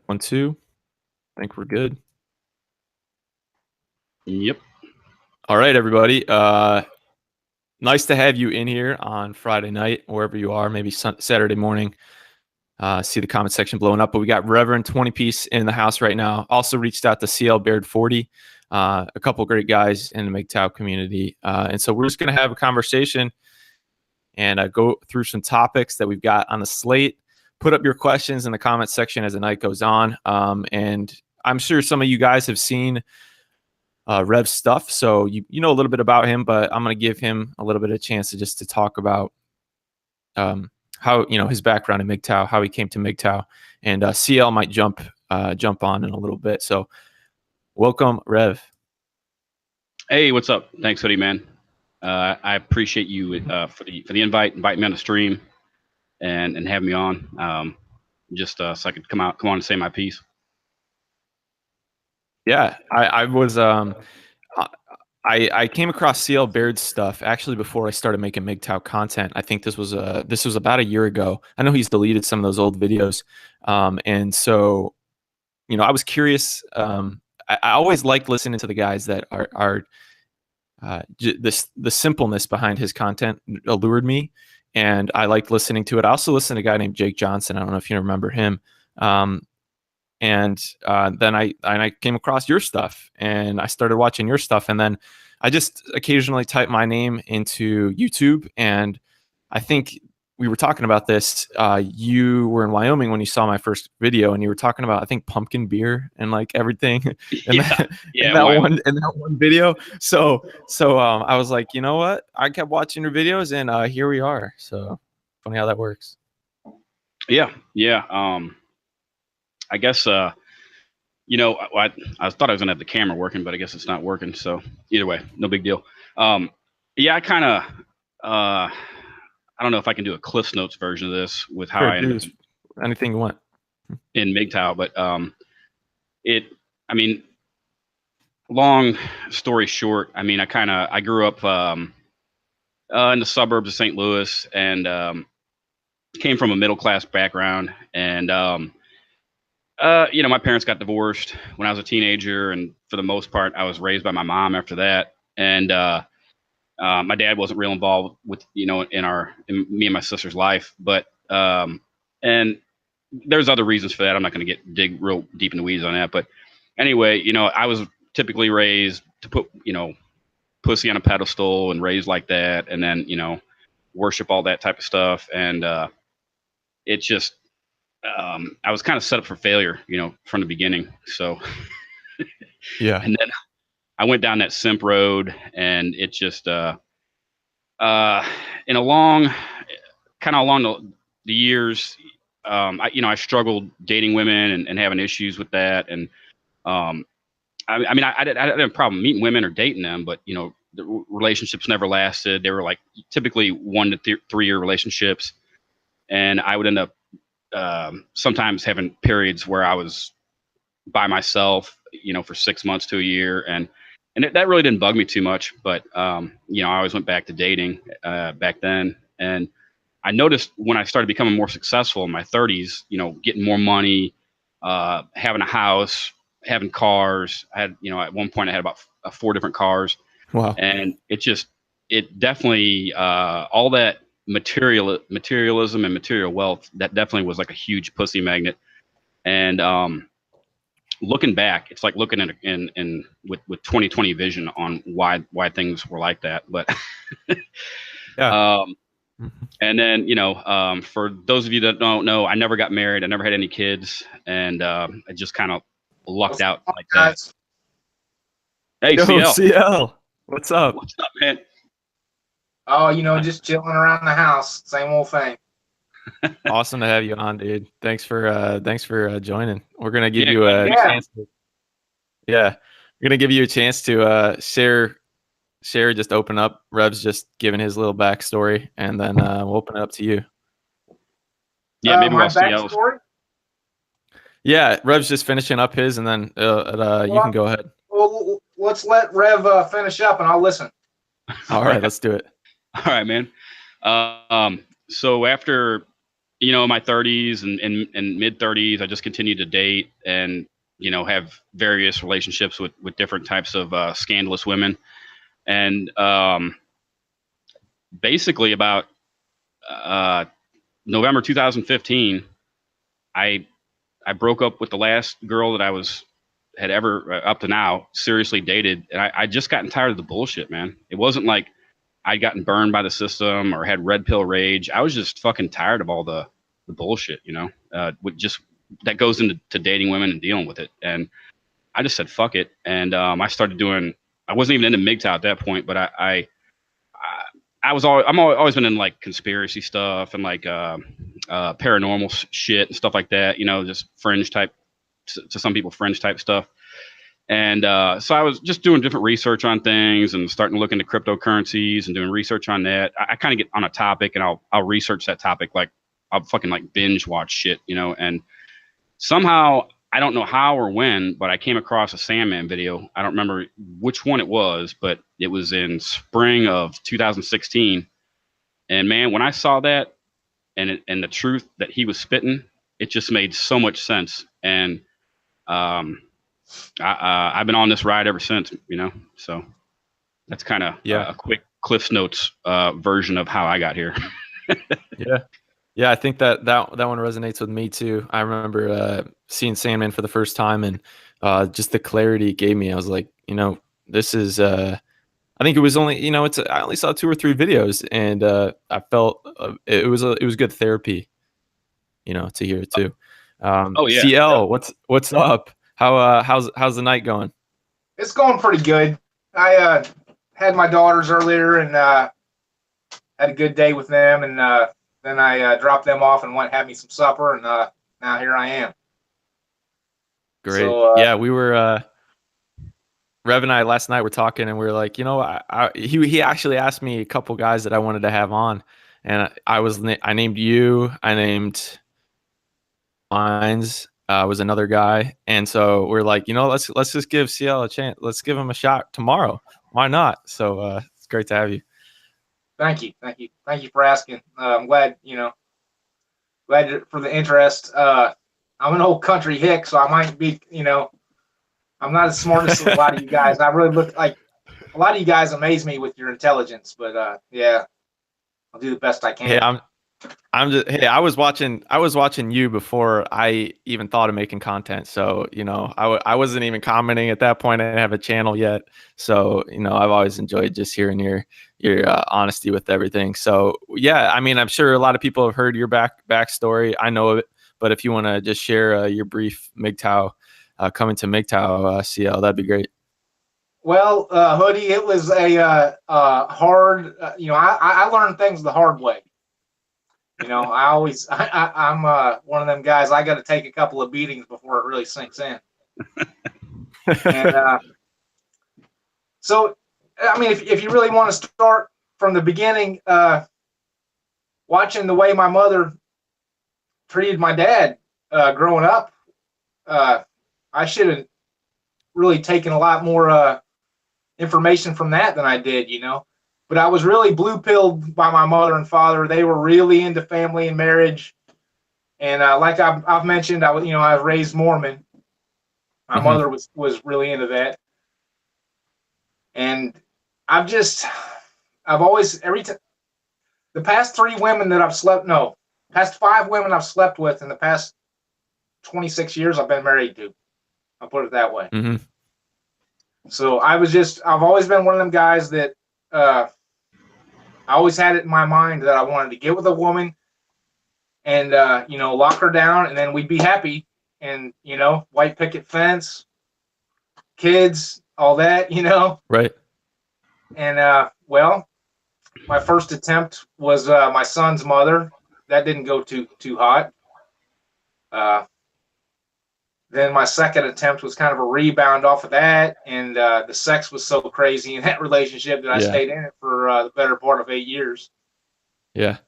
1, 2. I think we're good. Yep. All right, everybody. Nice to have you in here on Friday night, wherever you are, maybe Saturday morning. See the comment section blowing up, but we got Reverend20 piece in the house right now. Also reached out to Clbaird40, a couple great guys in the MGTOW community. And so we're just going to have a conversation and go through some topics that we've got on the slate. Put up your questions in the comment section as the night goes on. And I'm sure some of you guys have seen Rev's stuff, so you know a little bit about him, but I'm going to give him a little bit of chance to talk about how his background in MGTOW, how he came to MGTOW, and CL might jump on in a little bit. So welcome, Rev. Hey, what's up? Thanks, Hoodie, man. I appreciate you for the invite, inviting me on the stream, and having me on. Just so I could come on and say my piece. Yeah, I was I came across Clbaird's stuff actually before I started making MGTOW content. I think this was about a year ago. I know he's deleted some of those old videos, and so I was curious. I always liked listening to the guys that are the simpleness behind his content allured me, and I liked listening to it. I also listened to a guy named Jake Johnson. I don't know if you remember him. And then I came across your stuff, and I started watching your stuff, and then I just occasionally type my name into YouTube, and I think we were talking about this. You were in Wyoming when you saw my first video, and you were talking about, I think, pumpkin beer and like everything in that one video. So I was like, you know what? I kept watching your videos, and here we are. So funny how that works. Yeah. I guess I thought I was gonna have the camera working, but I guess it's not working. So either way, no big deal. Yeah, I kind of I don't know if I can do a Cliff's Notes version of this with how I ended up anything you want in MGTOW, but long story short, I grew up in the suburbs of St. Louis, and came from a middle class background, and my parents got divorced when I was a teenager, and for the most part, I was raised by my mom after that. And my dad wasn't real involved with, in me and my sister's life, but and there's other reasons for that. I'm not going to dig real deep in the weeds on that, but anyway, I was typically raised to put, pussy on a pedestal and raised like that, and then, worship all that type of stuff, and it just I was kind of set up for failure, from the beginning. So yeah. And then I went down that simp road, and it just along the years, I struggled dating women and having issues with that, and I didn't have a problem meeting women or dating them, but the relationships never lasted. They were like typically 1 to 3 year relationships, and I would end up sometimes having periods where I was by myself, for 6 months to a year, and that really didn't bug me too much. But I always went back to dating back then, and I noticed when I started becoming more successful in my 30s, getting more money, having a house, having cars. I had, at one point I had about 4 different cars. Wow. And it definitely all that materialism and material wealth, that definitely was like a huge pussy magnet. And looking back, it's like looking in with 2020 vision on why things were like that. But yeah. And then, for those of you that don't know, I never got married. I never had any kids, and I just kind of lucked out like that. Hey, Yo, CL. What's up? What's up, man? Oh, just chilling around the house. Same old thing. Awesome to have you on, dude. Thanks for joining. We're gonna give you a chance to, we're gonna give you a chance to share, just open up. Rev's just giving his little backstory, and then we'll open it up to you. Yeah, maybe my backstory. Yeah, Rev's just finishing up his, and then you can go ahead. Well, let's let Rev finish up, and I'll listen. All right, let's do it. All right, man. So after you know, in my 30s and mid 30s, I just continued to date and, you know, have various relationships with different types of scandalous women. And basically about November 2015, I broke up with the last girl that had ever up to now seriously dated, and I just gotten tired of the bullshit, man. It wasn't like I'd gotten burned by the system or had red pill rage. I was just fucking tired of all the bullshit, you know, with just that goes into dating women and dealing with it. And I just said fuck it, and I started doing. I wasn't even into MGTOW at that point, but I'm always been in like conspiracy stuff and like paranormal shit and stuff like that. You know, just fringe type, to some people, fringe type stuff. And so I was just doing different research on things and starting to look into cryptocurrencies and doing research on that. I kind of get on a topic and I'll research that topic. Like I'll fucking like binge watch shit, you know. And somehow, I don't know how or when, but I came across a Sandman video. I don't remember which one it was, but it was in spring of 2016. And man, when I saw that and the truth that he was spitting, it just made so much sense. And I've been on this ride ever since, you know. So that's kind of a quick Cliff's Notes version of how I got here. Yeah, I think that one resonates with me too. I remember seeing Sandman for the first time, and just the clarity it gave me. I was like, you know, this is. I think it was only, you know, I only saw 2 or 3 videos, and I felt it was good therapy, you know, to hear it too. CL, what's up? How's the night going? It's going pretty good. I had my daughters earlier and had a good day with them, and then I dropped them off and went and had me some supper, and now here I am. Great. So, yeah, we were Rev and I last night were talking, and we were like, you know, he actually asked me a couple guys that I wanted to have on, and I named you, I named Mines, was another guy, and so we're like, you know, let's just give CL a chance. Let's give him a shot tomorrow. Why not? So it's great to have you. Thank you for asking. I'm glad for the interest. I'm an old country hick, so I might be, you know, I'm not as smart as a lot of you guys. I really look like a lot of you guys amaze me with your intelligence, but yeah, I'll do the best I can. Hey, I was watching you before I even thought of making content. So, you know, I wasn't even commenting at that point. I didn't have a channel yet. So, you know, I've always enjoyed just hearing your honesty with everything. So, yeah, I mean, I'm sure a lot of people have heard your backstory. I know of it, but if you want to just share your brief MGTOW, coming to MGTOW, CL, that'd be great. Well, Hoodie, it was a hard, you know, I learned things the hard way. You know, I'm one of them guys. I got to take a couple of beatings before it really sinks in. And so, I mean, if you really want to start from the beginning, watching the way my mother treated my dad growing up, I should have really taken a lot more information from that than I did, you know. But I was really blue-pilled by my mother and father. They were really into family and marriage. And like I've mentioned, I was raised Mormon. My mother was really into that. And I've always, the past 3 women that past 5 women I've slept with in the past 26 years I've been married to. I'll put it that way. Mm-hmm. So I've always been one of them guys that, I always had it in my mind that I wanted to get with a woman and, you know, lock her down, and then we'd be happy. And, you know, white picket fence, kids, all that, you know. Right. And, well, my first attempt was my son's mother. That didn't go too hot. Then my second attempt was kind of a rebound off of that, and the sex was so crazy in that relationship that I stayed in it for the better part of 8 years. Yeah.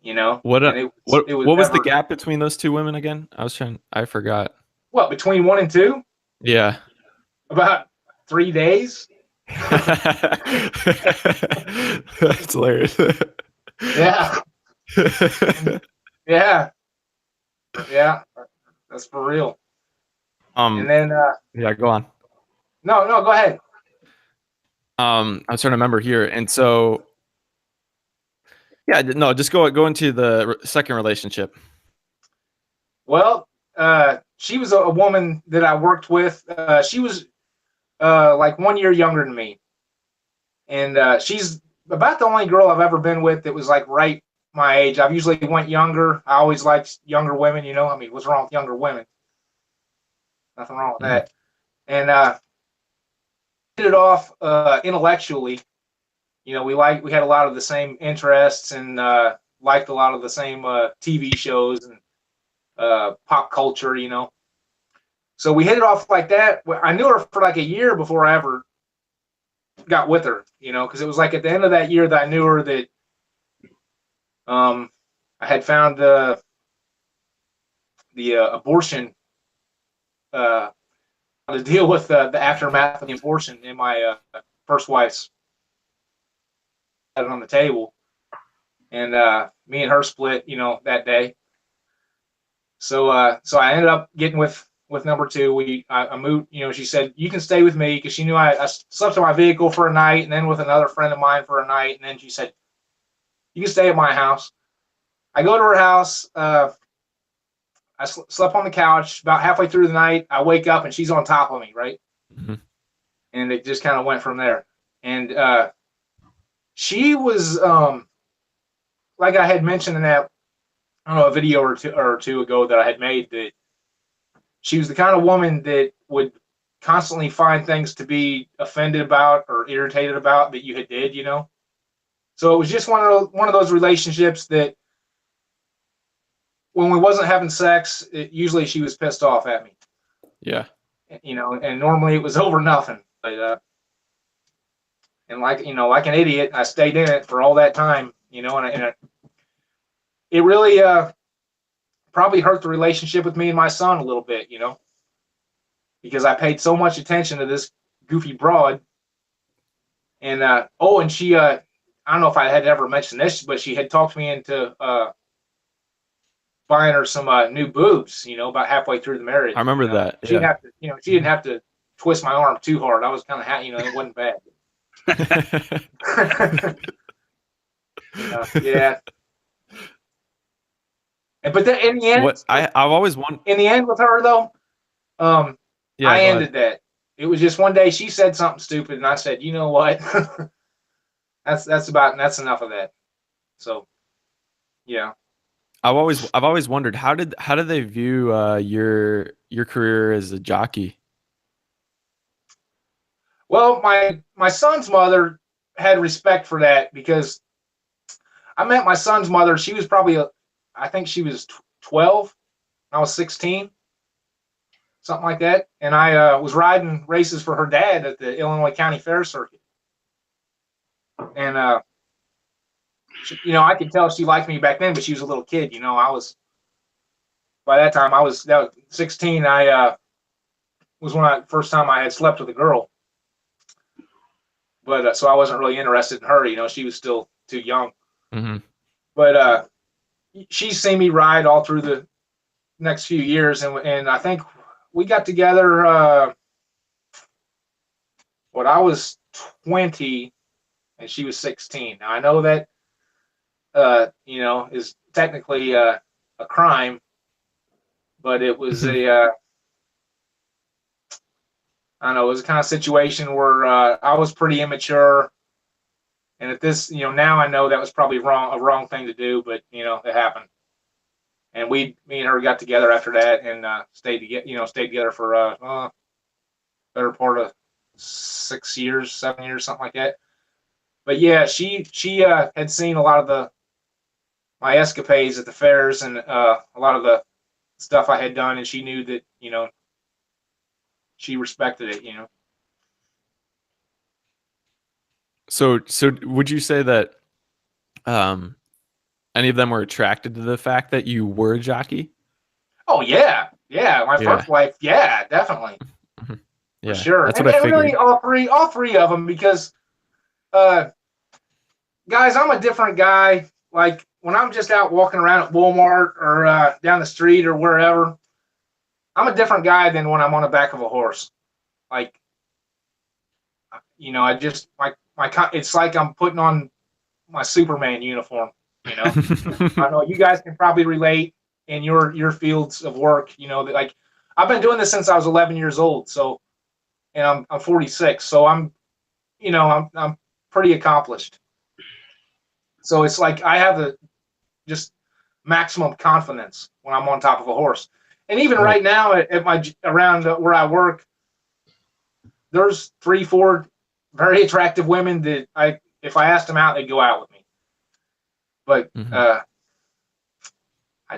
You know, what was the gap between those 2 women again? I forgot. What, between 1 and 2? Yeah. About 3 days. That's hilarious. Yeah. Yeah. Yeah. That's for real. And then, yeah, go on. no, go ahead. I'm trying to remember here. And so, yeah, no, just go into the second relationship. Well, she was a woman that I worked with. She was like 1 year younger than me. And she's about the only girl I've ever been with that was like right my age. I've usually went younger. I always liked younger women, you know. I mean, what's wrong with younger women? Nothing wrong with that. And hit it off intellectually. You know, we had a lot of the same interests and liked a lot of the same TV shows and pop culture, you know. So we hit it off like that. I knew her for like a year before I ever got with her, you know, because it was like at the end of that year that I knew her that I had found the abortion to deal with the aftermath of the abortion in my first wife's had it on the table, and me and her split, you know, that day. So I ended up getting with number two. I moved, you know, she said you can stay with me because she knew I slept in my vehicle for a night and then with another friend of mine for a night, and then she said you can stay at my house. I go to her house. I slept on the couch. About halfway through the night, I wake up and she's on top of me, right? Mm-hmm. And it just kind of went from there. And she was, like I had mentioned in that, I don't know, a video or two ago that I had made, that she was the kind of woman that would constantly find things to be offended about or irritated about that you had did, you know? So it was just one of those relationships that when we wasn't having sex, usually she was pissed off at me. Yeah. You know, and normally it was over nothing. But and like, you know, like an idiot, I stayed in it for all that time, you know, and it really probably hurt the relationship with me and my son a little bit, you know, because I paid so much attention to this goofy broad. And and she I don't know if I had ever mentioned this, but she had talked me into buying her some new boobs, you know, about halfway through the marriage. I remember you know? that. She didn't have to, you know, she didn't have to twist my arm too hard. I was kind of, you know, it wasn't bad. Yeah. But then in the end, I've always wanted. In the end, with her though, I ended that. It was just one day she said something stupid, and I said, you know what, that's enough of that. So, yeah. I've always wondered how did they view your career as a jockey? Well, my son's mother had respect for that because I met my son's mother. She was probably I think she was 12. I was 16, something like that. And I was riding races for her dad at the Illinois County Fair circuit. And you know, I could tell she liked me back then, but she was a little kid. You know, by that time I was 16. I was first time I had slept with a girl. But so I wasn't really interested in her. You know, she was still too young. Mm-hmm. But she's seen me ride all through the next few years, and I think we got together when I was 20 and she was 16. Now I know that you know, is technically a crime, but it was a I don't know, it was a kind of situation where I was pretty immature, and at this, you know, now I know that was probably a wrong thing to do, but you know, it happened. And me and her got together after that and stayed together for better part of 6 years, 7 years, something like that. But yeah, she had seen a lot of my escapades at the fairs and a lot of the stuff I had done, and she knew that, you know, she respected it, you know. So would you say that any of them were attracted to the fact that you were a jockey? Oh yeah, my first wife, yeah, definitely, yeah, for sure. That's what I figured. Really, all three of them, because guys, I'm a different guy like when I'm just out walking around at Walmart or down the street or wherever, I'm a different guy than when I'm on the back of a horse. Like, I just it's like I'm putting on my Superman uniform. I know you guys can probably relate in your fields of work. That, like, I've been doing this since I was 11 years old. So, and I'm 46. So I'm pretty accomplished. So it's like I have the just maximum confidence when I'm on top of a horse. And even right now at my around where I work, there's 3-4 very attractive women that if I asked them out, they'd go out with me. But I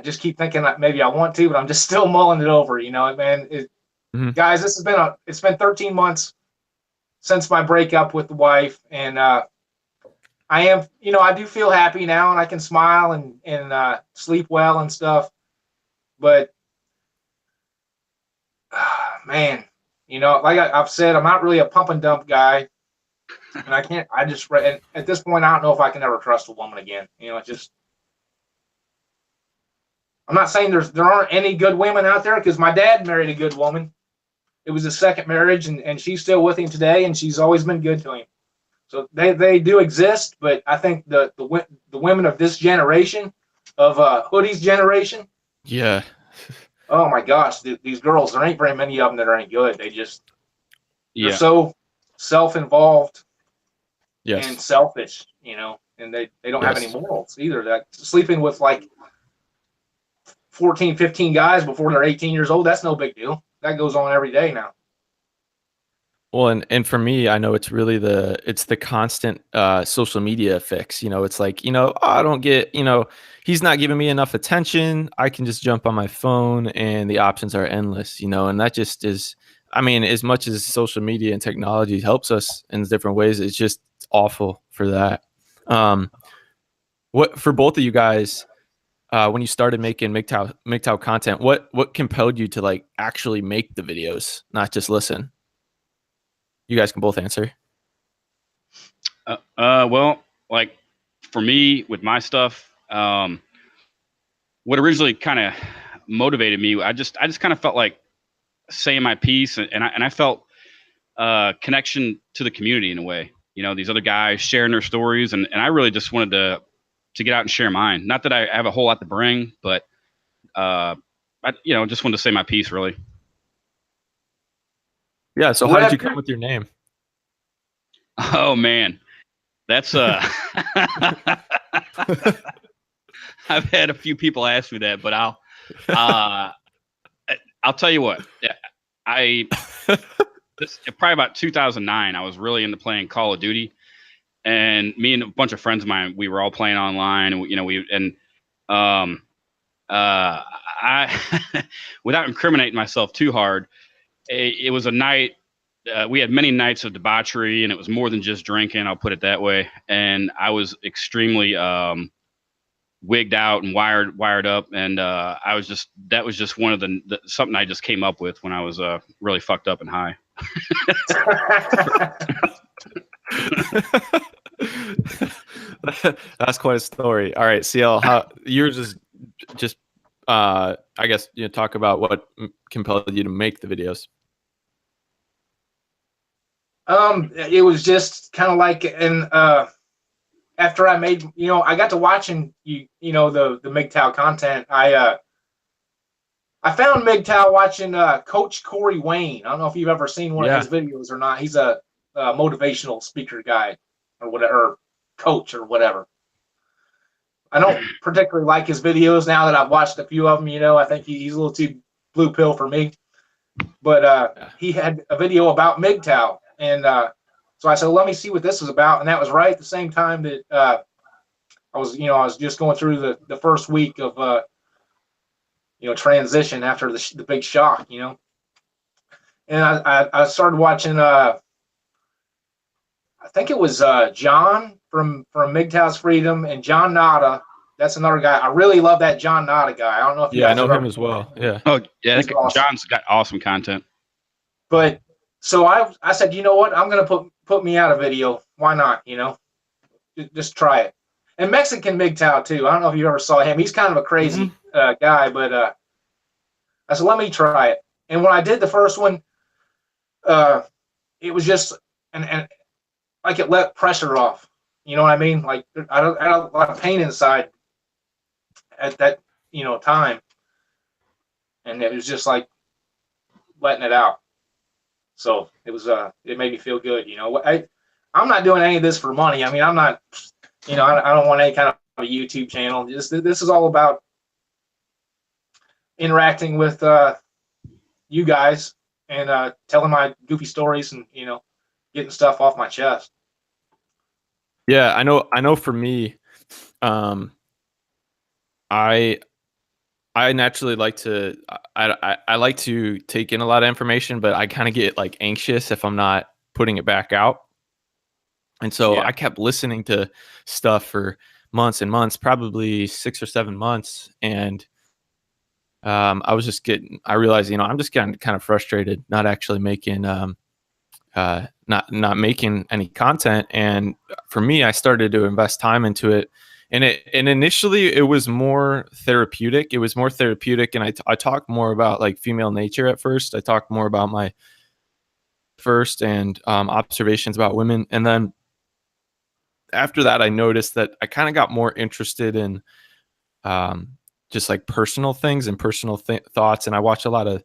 just keep thinking that maybe I want to, but I'm just still mulling it over. Man, guys, it's been 13 months since my breakup with the wife, and I do feel happy now, and I can smile and sleep well and stuff. But man, like I've said, I'm not really a pump and dump guy, and at this point, I don't know if I can ever trust a woman again. I'm not saying there aren't any good women out there, because my dad married a good woman. It was his second marriage, and she's still with him today, and she's always been good to him. So they do exist, but I think the women of this generation, of Hoodie's generation, yeah. Oh my gosh, these girls, there ain't very many of them that are any good. They're so self-involved and selfish, and they don't have any morals either. That sleeping with like 14, 15 guys before they're 18 years old, that's no big deal. That goes on every day now. Well, and for me, I know it's really the constant social media fix. It's like, I don't get, he's not giving me enough attention. I can just jump on my phone and the options are endless, and that just is, I mean, as much as social media and technology helps us in different ways, it's just awful for that. What, for both of you guys, when you started making MGTOW content, what compelled you to like actually make the videos, not just listen? You guys can both answer. Well, like for me with my stuff, what originally kind of motivated me, I just kind of felt like saying my piece, and I felt connection to the community in a way. These other guys sharing their stories, and I really just wanted to get out and share mine. Not that I have a whole lot to bring, but I just wanted to say my piece, really. Yeah. So how did you come with your name? Oh man, that's I've had a few people ask me that, but I'll tell you what. Probably about 2009, I was really into playing Call of Duty, and me and a bunch of friends of mine, we were all playing online, and I without incriminating myself too hard, it was a night. We had many nights of debauchery, and it was more than just drinking. I'll put it that way. And I was extremely wigged out and wired up, and that was just one of the something I just came up with when I was really fucked up and high. That's quite a story. All right, CL, how yours is just I guess talk about what compelled you to make the videos. It was just kind of like, and after I made, I got to watching the MGTOW content. I found MGTOW watching Coach Corey Wayne. I don't know if you've ever seen one of his videos or not. He's a motivational speaker guy or whatever, or coach or whatever. I don't particularly like his videos now that I've watched a few of them. I think he's a little too blue pill for me. But he had a video about MGTOW. And so I said, well, let me see what this is about. And that was right at the same time that I was just going through the first week of, transition after the big shock, And I started watching, I think it was John from MGTOW's Freedom, and John Nada. That's another guy. I really love that John Nada guy. I don't know if you guys I know him as well. Yeah. Oh, yeah. Awesome. John's got awesome content. But so I said, you know what? I'm going to put me out a video. Why not? Just try it. And Mexican MGTOW too. I don't know if you ever saw him. He's kind of a crazy guy, but I said, let me try it. And when I did the first one, it was just and like it let pressure off. You know what I mean? Like I had a lot of pain inside at that time, and it was just like letting it out. So it was it made me feel good. I'm not doing any of this for money. I mean, I'm not, I don't want any kind of a YouTube channel. This is all about interacting with you guys and telling my goofy stories and getting stuff off my chest. Yeah, I know for me, I naturally like to I like to take in a lot of information, but I kind of get like anxious if I'm not putting it back out. And so I kept listening to stuff for months and months, probably 6 or 7 months, and I realized, I'm just getting kind of frustrated, not actually making not making any content. And for me, I started to invest time into it. And initially it was more therapeutic. And I talked more about like female nature at first. I talked more about my first and observations about women. And then after that, I noticed that I kind of got more interested in just like personal things and personal thoughts. And I watch a lot of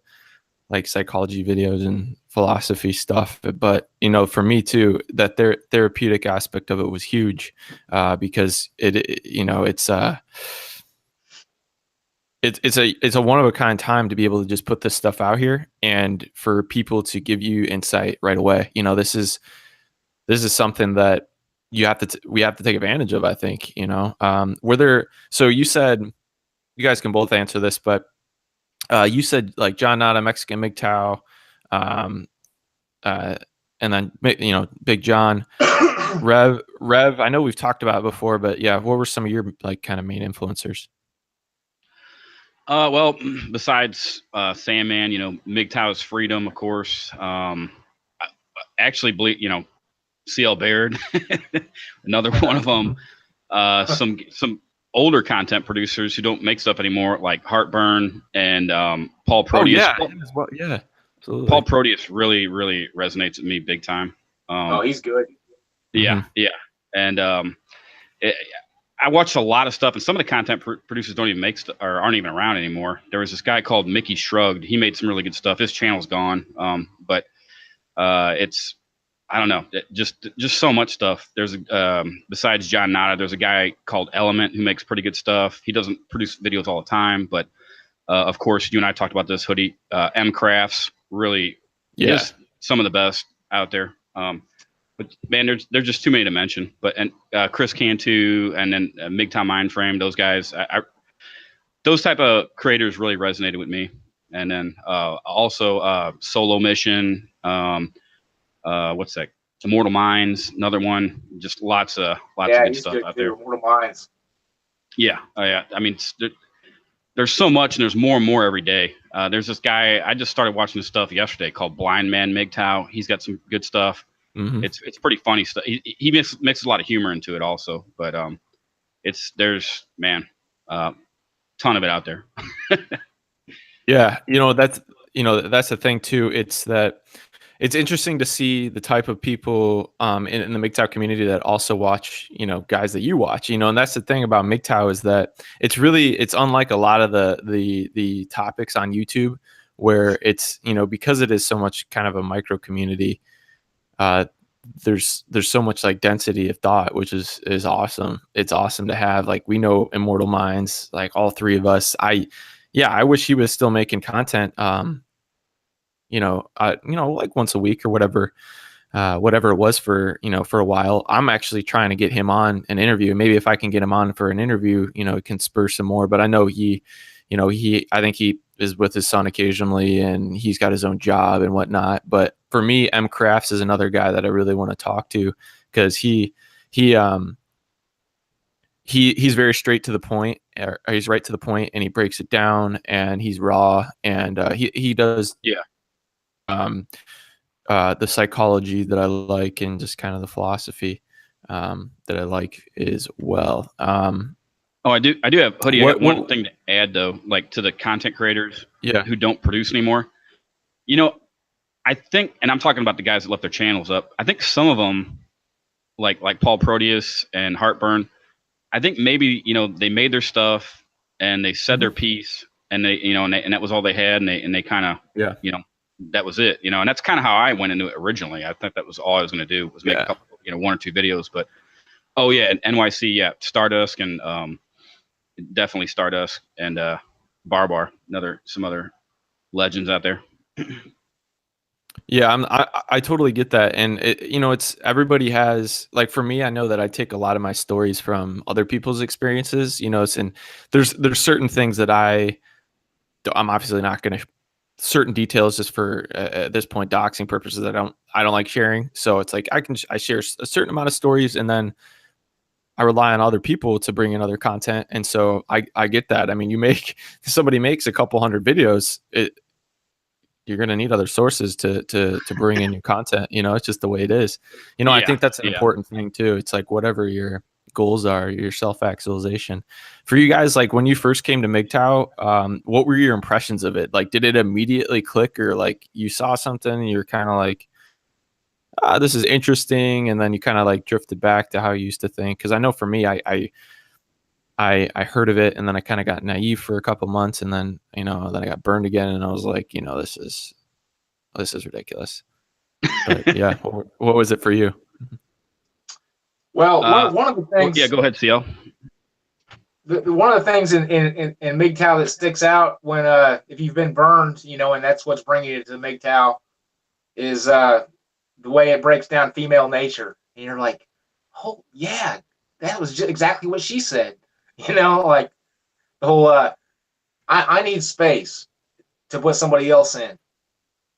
like psychology videos and philosophy stuff. But, for me too, that therapeutic aspect of it was huge because it's a one of a kind time to be able to just put this stuff out here and for people to give you insight right away. This is something that we have to take advantage of, I think. So you said, you guys can both answer this, but you said like John Nada, Mexican MGTOW, and then Big John, Rev. I know we've talked about it before, but yeah, what were some of your like kind of main influencers? Well, besides Sandman, MGTOW's Freedom, of course. I actually believe, Clbaird, another one of them. Some older content producers who don't make stuff anymore, like Heartburn and Paul Proteus. Yeah, absolutely. Paul Proteus really, really resonates with me big time. He's good. Yeah, yeah. And I watched a lot of stuff, and some of the content producers don't even make or aren't even around anymore. There was this guy called Mickey Shrugged. He made some really good stuff. His channel's gone, but it's, I don't know, just so much stuff. There's besides John Nada, there's a guy called Element who makes pretty good stuff. He doesn't produce videos all the time, but of course, you and I talked about this, Hoodie. M Crafts, really, just some of the best out there. But man, there's just too many to mention. And Chris Cantu, and then MGTOW Mindframe, those guys, those type of creators really resonated with me. And then also Solo Mission. What's that? Immortal Minds, another one. Just lots of good stuff out there. Immortal Minds. Yeah, yeah. I mean, there's so much, and there's more and more every day. There's this guy, I just started watching this stuff yesterday called Blind Man MGTOW. He's got some good stuff. Mm-hmm. It's pretty funny stuff. He mixes a lot of humor into it also, but there's ton of it out there. Yeah, that's the thing too. It's interesting to see the type of people in the MGTOW community that also watch, guys that you watch, and that's the thing about MGTOW is that it's unlike a lot of the topics on YouTube where it's, because it is so much kind of a micro community, there's so much like density of thought, which is awesome. It's awesome to have, like, we know Immortal Minds, like all three of us. I wish he was still making content, like once a week or whatever it was for a while. I'm actually trying to get him on an interview. Maybe if I can get him on for an interview, it can spur some more. But I know I think he is with his son occasionally, and he's got his own job and whatnot. But for me, M Crafts is another guy that I really want to talk to, because he's very straight to the point, or he's right to the point, and he breaks it down, and he's raw, and he does the psychology that I like, and just kind of the philosophy. that I like as well. Oh, I do have Hoodie. I got one thing to add though, like to the content creators who don't produce anymore. You know, I think, and I'm talking about the guys that left their channels up. I think some of them, like Paul Proteus and Heartburn, I think maybe, you know, they made their stuff and they said their piece and they, you know, and that was all they had. And they kind of, you know, that was it, you know, and that's kind of how I went into it originally. I thought that was all I was going to do was make a couple, you know, 1 or 2 videos, but and NYC, Stardust and, definitely Stardust and, Barbar, some other legends out there. Yeah, I totally get that, and you know, it's everybody has, like, for me, I know that I take a lot of my stories from other people's experiences. You know, and there's certain things that I'm obviously not going to certain details just for at this point doxing purposes. I don't like sharing, so it's like I share a certain amount of stories, and then I rely on other people to bring in other content, and so I get that. I mean, somebody makes a couple hundred videos, you're going to need other sources to bring in your content. You know, it's just the way it is. You know, I think that's an important thing too. It's like whatever your goals are, your self-actualization. For you guys, like when you first came to MGTOW, what were your impressions of it? Like, did it immediately click, or like you saw something and you're kind of like, this is interesting, and then you kind of like drifted back to how you used to think? Because I know for me, I heard of it, and then I kind of got naive for a couple months, and then, you know, then I got burned again, and I was like, you know, this is ridiculous. But yeah, what was it for you? Well, one of the things. Yeah, go ahead, CL. One of the things in MGTOW that sticks out when if you've been burned, you know, and that's what's bringing you to MGTOW, is the way it breaks down female nature, and you're like, oh yeah, that was just exactly what she said. You know, like the whole, I need space to put somebody else in,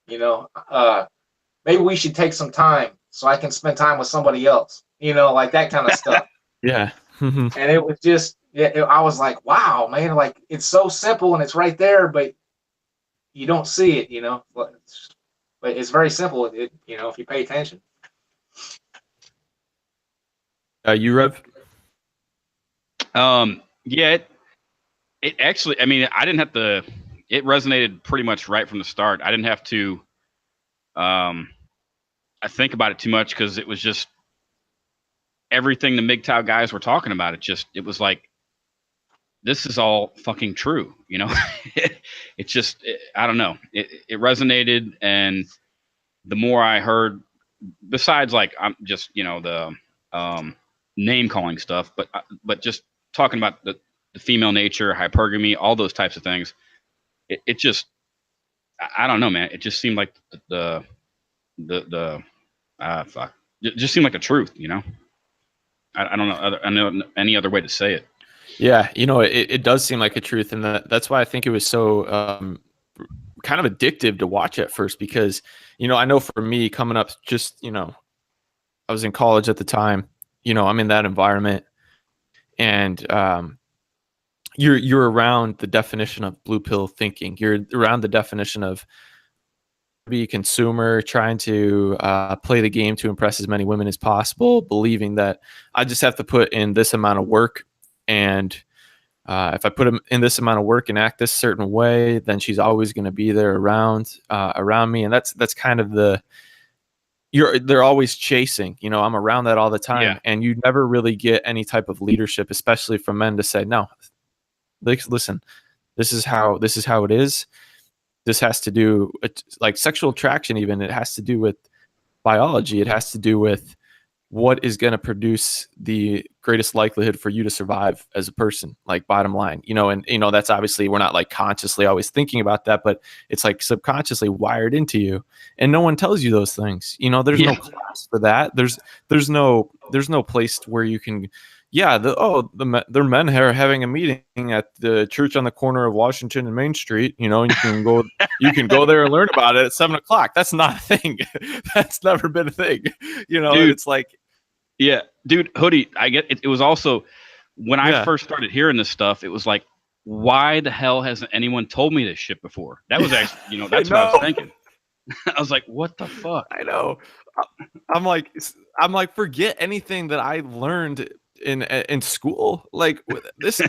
you know, maybe we should take some time so I can spend time with somebody else, you know, like that kind of stuff. Yeah. And it was just, I was like, wow, man, like it's so simple and it's right there, but you don't see it, you know, but it's very simple, you know, if you pay attention. You, Rev? Yeah, it actually, I mean, I didn't have to, it resonated pretty much right from the start. I didn't have to, I think about it too much, because it was just everything the MGTOW guys were talking about. It was like, this is all fucking true, you know. I don't know. It resonated, and the more I heard, besides like I'm just, you know, the name calling stuff, but just talking about the female nature, hypergamy, all those types of things, it just, I don't know, man. It just seemed like it just seemed like the truth, you know. I don't know. I know any other way to say it. Yeah, you know, it does seem like a truth, and that's why I think it was so kind of addictive to watch at first, because, you know, I know for me coming up, just, you know, I was in college at the time, you know, I'm in that environment, and you're around the definition of blue pill thinking. You're around the definition of be a consumer, trying to play the game to impress as many women as possible, believing that I just have to put in this amount of work, and if I put them in this amount of work and act this certain way, then she's always going to be there around me. And that's kind of they're always chasing, you know, I'm around that all the time, and you never really get any type of leadership, especially from men, to say, no, listen, this is how it is. This has to do with, like, sexual attraction, even, it has to do with biology. It has to do with what is going to produce the greatest likelihood for you to survive as a person, like, bottom line, you know. And, you know, that's obviously, we're not like consciously always thinking about that, but it's like subconsciously wired into you, and no one tells you those things. You know, there's no class for that. There's no place where you can, their men are having a meeting at the church on the corner of Washington and Main Street, you know, and you can go there and learn about it at 7:00. That's not a thing. That's never been a thing, you know. Dude, it's like, yeah, dude, Hoodie, I get it. It was also, when I first started hearing this stuff, it was like, why the hell hasn't anyone told me this shit before? That was actually, you know, that's what I was thinking. I was like, what the fuck? I know. I'm like, forget anything that I learned in school. Like this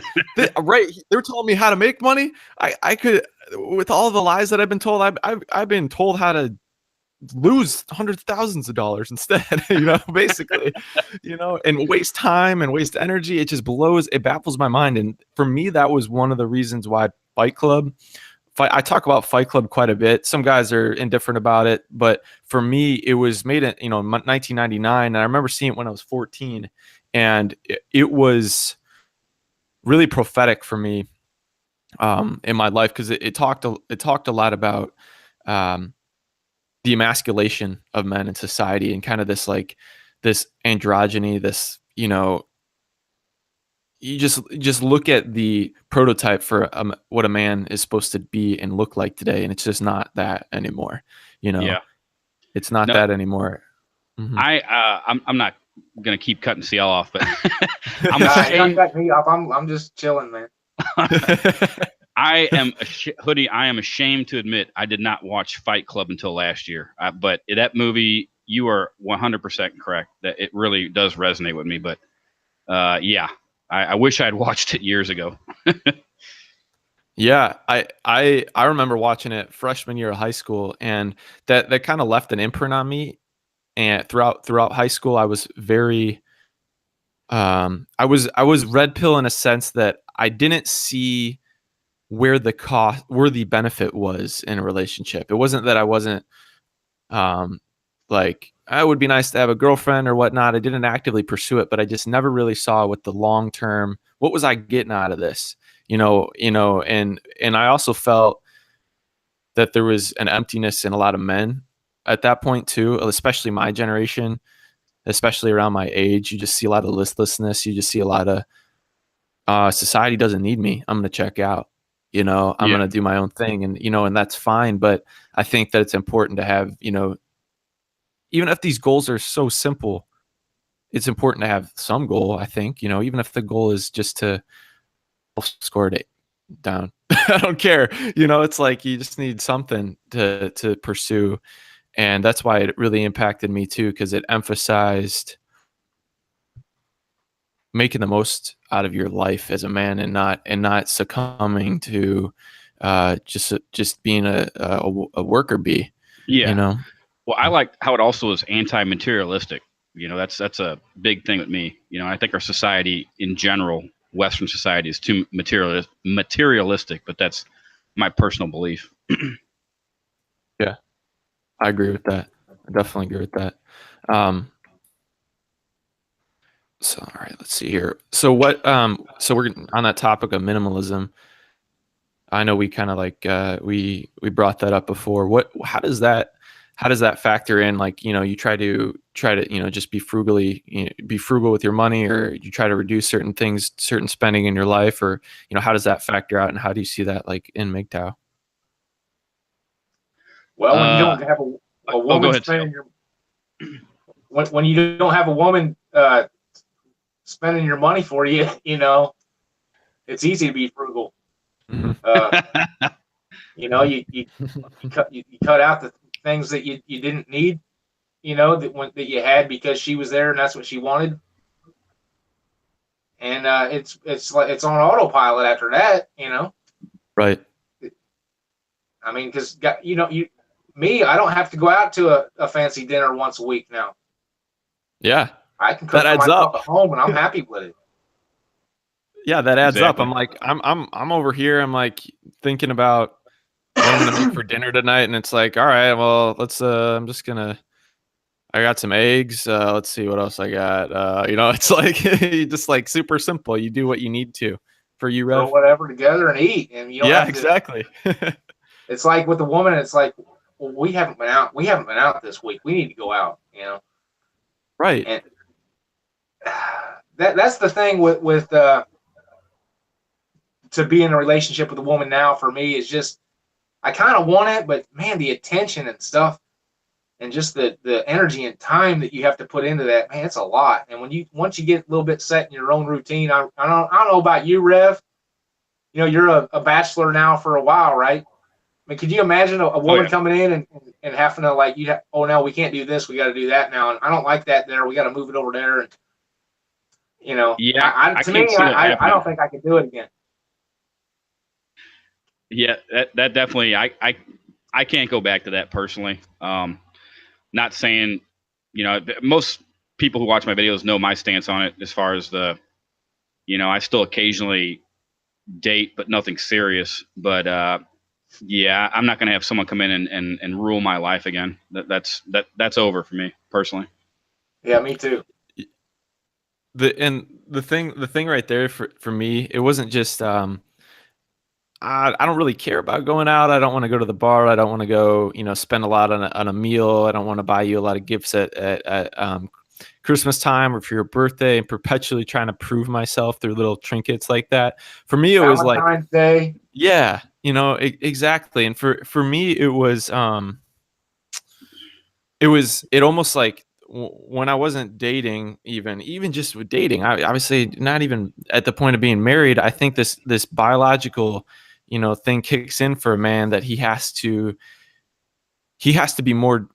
right? They're telling me how to make money. I could, with all the lies that I've been told. I've been told how to lose hundreds of thousands of dollars instead. Basically, and waste time and waste energy. It just it baffles my mind. And for me, that was one of the reasons why Fight Club. I talk about Fight Club quite a bit. Some guys are indifferent about it, but for me, it was made in 1999, and I remember seeing it when I was 14, and it was really prophetic for me in my life, because it talked a lot about the emasculation of men in society, and kind of this androgyny, this you just look at the prototype for what a man is supposed to be and look like today, and it's just not that anymore. Yeah. It's not that anymore. Mm-hmm. I'm not gonna keep cutting CL off, but I'm not cutting me off. I'm just chilling, man. I am Hoodie. I am ashamed to admit I did not watch Fight Club until last year. But that movie, you are 100% correct. That it really does resonate with me. But yeah. I wish I had watched it years ago. Yeah, I remember watching it freshman year of high school, and that kind of left an imprint on me. And throughout high school, I was very, I was red pill in a sense that I didn't see where the benefit was in a relationship. It wasn't that I wasn't, like, it would be nice to have a girlfriend or whatnot. I didn't actively pursue it, but I just never really saw what the long term, what was I getting out of this, and I also felt that there was an emptiness in a lot of men at that point too, especially my generation, especially around my age. You just see a lot of listlessness. You just see a lot of society doesn't need me. I'm going to check out. I'm going to do my own thing, and that's fine. But I think that it's important to have, even if these goals are so simple, it's important to have some goal. I think, even if the goal is just to score it down, I don't care. It's like you just need something to pursue, and that's why it really impacted me too, because it emphasized making the most out of your life as a man, and not succumbing to just being a worker bee. Yeah. Well, I like how it also is anti-materialistic. That's a big thing with me. I think our society in general, Western society, is too materialistic, but that's my personal belief. Yeah, I agree with that. I definitely agree with that. So, all right, let's see here. So so we're on that topic of minimalism. I know we kind of we brought that up before. How does that factor in? Like, you try to just be frugal with your money, or you try to reduce certain things, certain spending in your life, or how does that factor out, and how do you see that like in MGTOW? Well, when you don't have a woman spending when you don't have a woman spending your money for you, it's easy to be frugal. Mm-hmm. You cut out the things that you didn't need, that you had because she was there and that's what she wanted, and it's on autopilot after that, Right. I mean, because I don't have to go out to a fancy dinner once a week now. Yeah, I can cook for myself at home, and I'm happy with it. Yeah, that adds up. I'm like, I'm over here. I'm like thinking about what I'm gonna make for dinner tonight, and it's like, all right, well, let's. I got some eggs. Let's see what else I got. It's like just like super simple. You do what you need to. For you, Rev. Throw whatever together and eat, and you don't have to, exactly. It's like with the woman. It's like, well, we haven't been out. We haven't been out this week. We need to go out. Right. And that's the thing with to be in a relationship with a woman now, for me, is just, I kind of want it, but man, the attention and stuff, and just the energy and time that you have to put into that, man, it's a lot. And once you get a little bit set in your own routine, I don't know about you, Rev. You're a bachelor now for a while, right? mean, could you imagine a woman yeah. coming in and having to like, oh no, we can't do this. We got to do that now. And I don't like that there. We got to move it over there. And, you know, Yeah, I to can't me, see that I happening. don't think I could do it again. Yeah, that definitely, I can't go back to that personally. Not saying, you know, most people who watch my videos know my stance on it as far as the, you know, I still occasionally date, but nothing serious. But yeah, I'm not going to have someone come in and rule my life again. That's over for me personally. Yeah, me too. The thing right there for me, it wasn't just I don't really care about going out. I don't want to go to the bar. I don't want to go, you know, spend a lot on a meal. I don't want to buy you a lot of gifts at Christmas time or for your birthday, and perpetually trying to prove myself through little trinkets like that. For me, it was like, Valentine's Day. yeah, you know, exactly. And for me, it almost like when I wasn't dating, even just with dating, I obviously not even at the point of being married. I think this biological, you know, thing kicks in for a man that he has to be more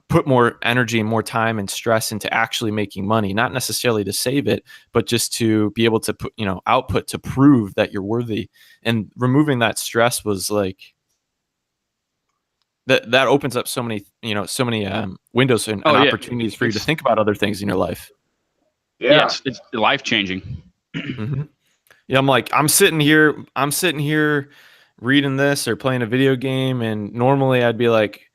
put more energy and more time and stress into actually making money, not necessarily to save it, but just to be able to put, you know, output to prove that you're worthy. And removing that stress was like that opens up so many, you know, so many windows and Oh, yeah. opportunities for you to think about other things in your life. Yeah. It's life changing. Mm-hmm. Yeah, I'm sitting here reading this or playing a video game, and normally I'd be like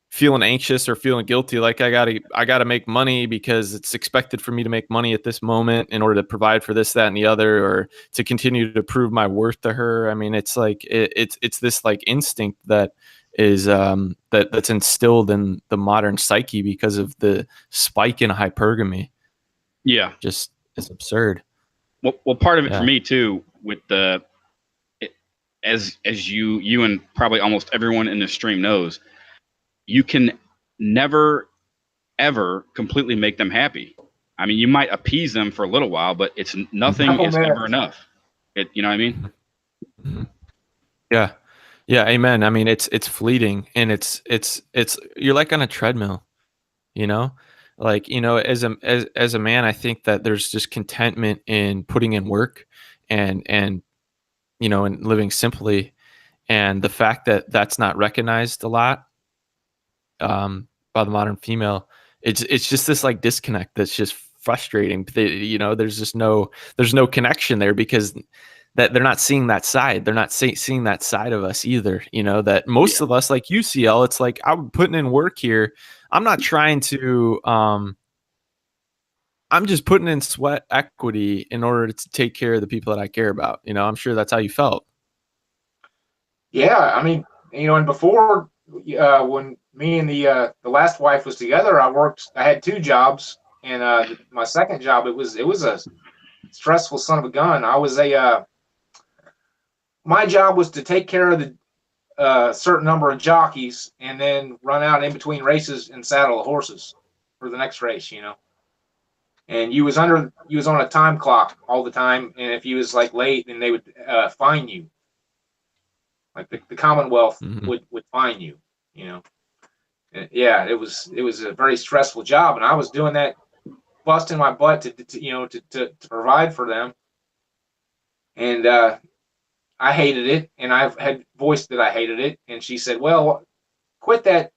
feeling anxious or feeling guilty, like I gotta make money because it's expected for me to make money at this moment in order to provide for this, that, and the other, or to continue to prove my worth to her. I mean, it's like it's this like instinct that is that's instilled in the modern psyche because of the spike in hypergamy. Yeah, just it's absurd. Well, part of it Yeah. for me too, with as you and probably almost everyone in this stream knows, you can never ever completely make them happy. I mean, you might appease them for a little while, but it's nothing is ever enough. You know what I mean? Mm-hmm. Yeah. Yeah. Amen. I mean, it's fleeting, and it's you're like on a treadmill, you know, like, you know, as a man, I think that there's just contentment in putting in work and, you know, and living simply. And the fact that that's not recognized a lot, by the modern female, it's just this like disconnect that's just frustrating. You know, there's no connection there, because that they're not seeing that side. They're not seeing that side of us either. You know, that most of us, like UCL, it's like, I'm putting in work here. I'm not trying to, I'm just putting in sweat equity in order to take care of the people that I care about. You know, I'm sure that's how you felt. Yeah, I mean, you know, and before, when me and the last wife was together, I had 2 jobs, and my second job, it was a stressful son of a gun. My job was to take care of the certain number of jockeys, and then run out in between races and saddle the horses for the next race, you know. And you was on a time clock all the time, and if you was like late, then they would fine you. Like the Commonwealth would fine you, you know. And yeah, it was a very stressful job, and I was doing that, busting my butt to provide for them. And I hated it, and I've had voiced that I hated it. And she said, "Well, quit that.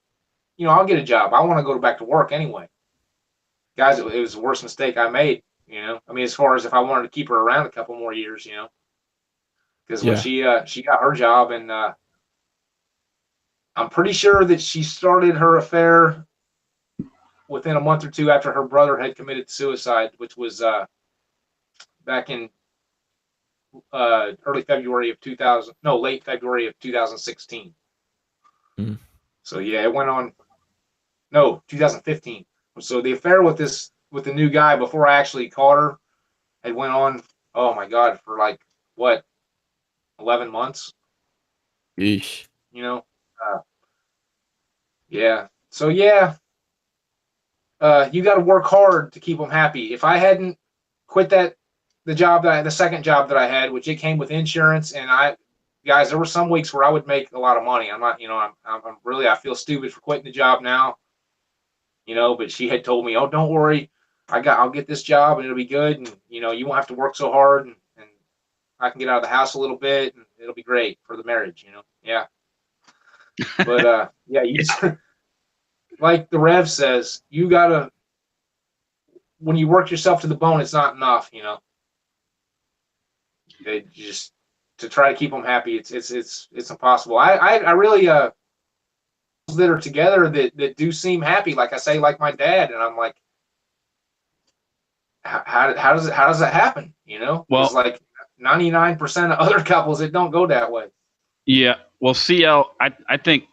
You know, I'll get a job. I want to go back to work anyway." Guys, it was the worst mistake I made. You know, I mean, as far as if I wanted to keep her around a couple more years, you know, because when she got her job, and I'm pretty sure that she started her affair within a month or 2 after her brother had committed suicide, which was back in late February of 2016. Mm. So yeah, it went on. No, 2015. So the affair with the new guy, before I actually caught her, had went on. Oh my God, for like what, 11 months? Yeesh. You know. Yeah. So yeah, you got to work hard to keep them happy. If I hadn't quit the second job that I had, which it came with insurance, and guys, there were some weeks where I would make a lot of money. I'm not, I'm really, I feel stupid for quitting the job now, but she had told me, oh, don't worry. I'll get this job and it'll be good. And, you won't have to work so hard and I can get out of the house a little bit and it'll be great for the marriage, Yeah. But, yeah, like the Rev says, when you work yourself to the bone, it's not enough, just to try to keep them happy. It's impossible. I really, that are together that do seem happy. Like I say, like my dad, and I'm like, how does that happen? Well, it's like 99% of other couples, it don't go that way. Yeah. Well, CL, I think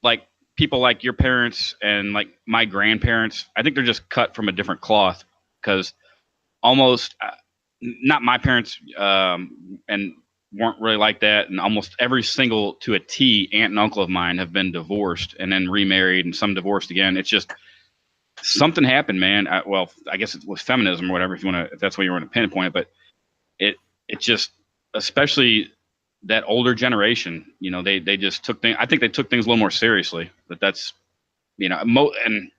like people like your parents and like my grandparents, I think they're just cut from a different cloth because almost not my parents and weren't really like that. And almost every single to a T aunt and uncle of mine have been divorced and then remarried and some divorced again. It's just something happened, man. I guess it was feminism or whatever, if that's what you want to pinpoint it, but it just, especially that older generation, they just took things. I think they took things a little more seriously. But that's, and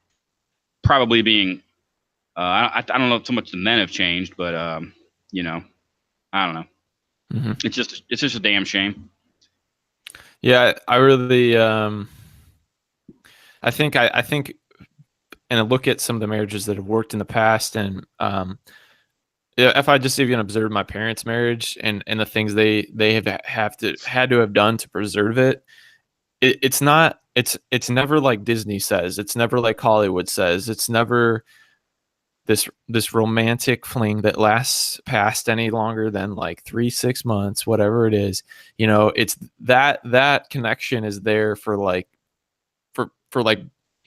probably being, I don't know so much the men have changed, but I don't know. Mm-hmm. It's just a damn shame. Yeah, I really, I think, and I look at some of the marriages that have worked in the past, and if I just even observe my parents' marriage and the things they had to have done to preserve it, it's never like Disney says. It's never like Hollywood says. It's never this romantic fling that lasts past any longer than like 3-6 months, whatever it is. It's that connection is there for like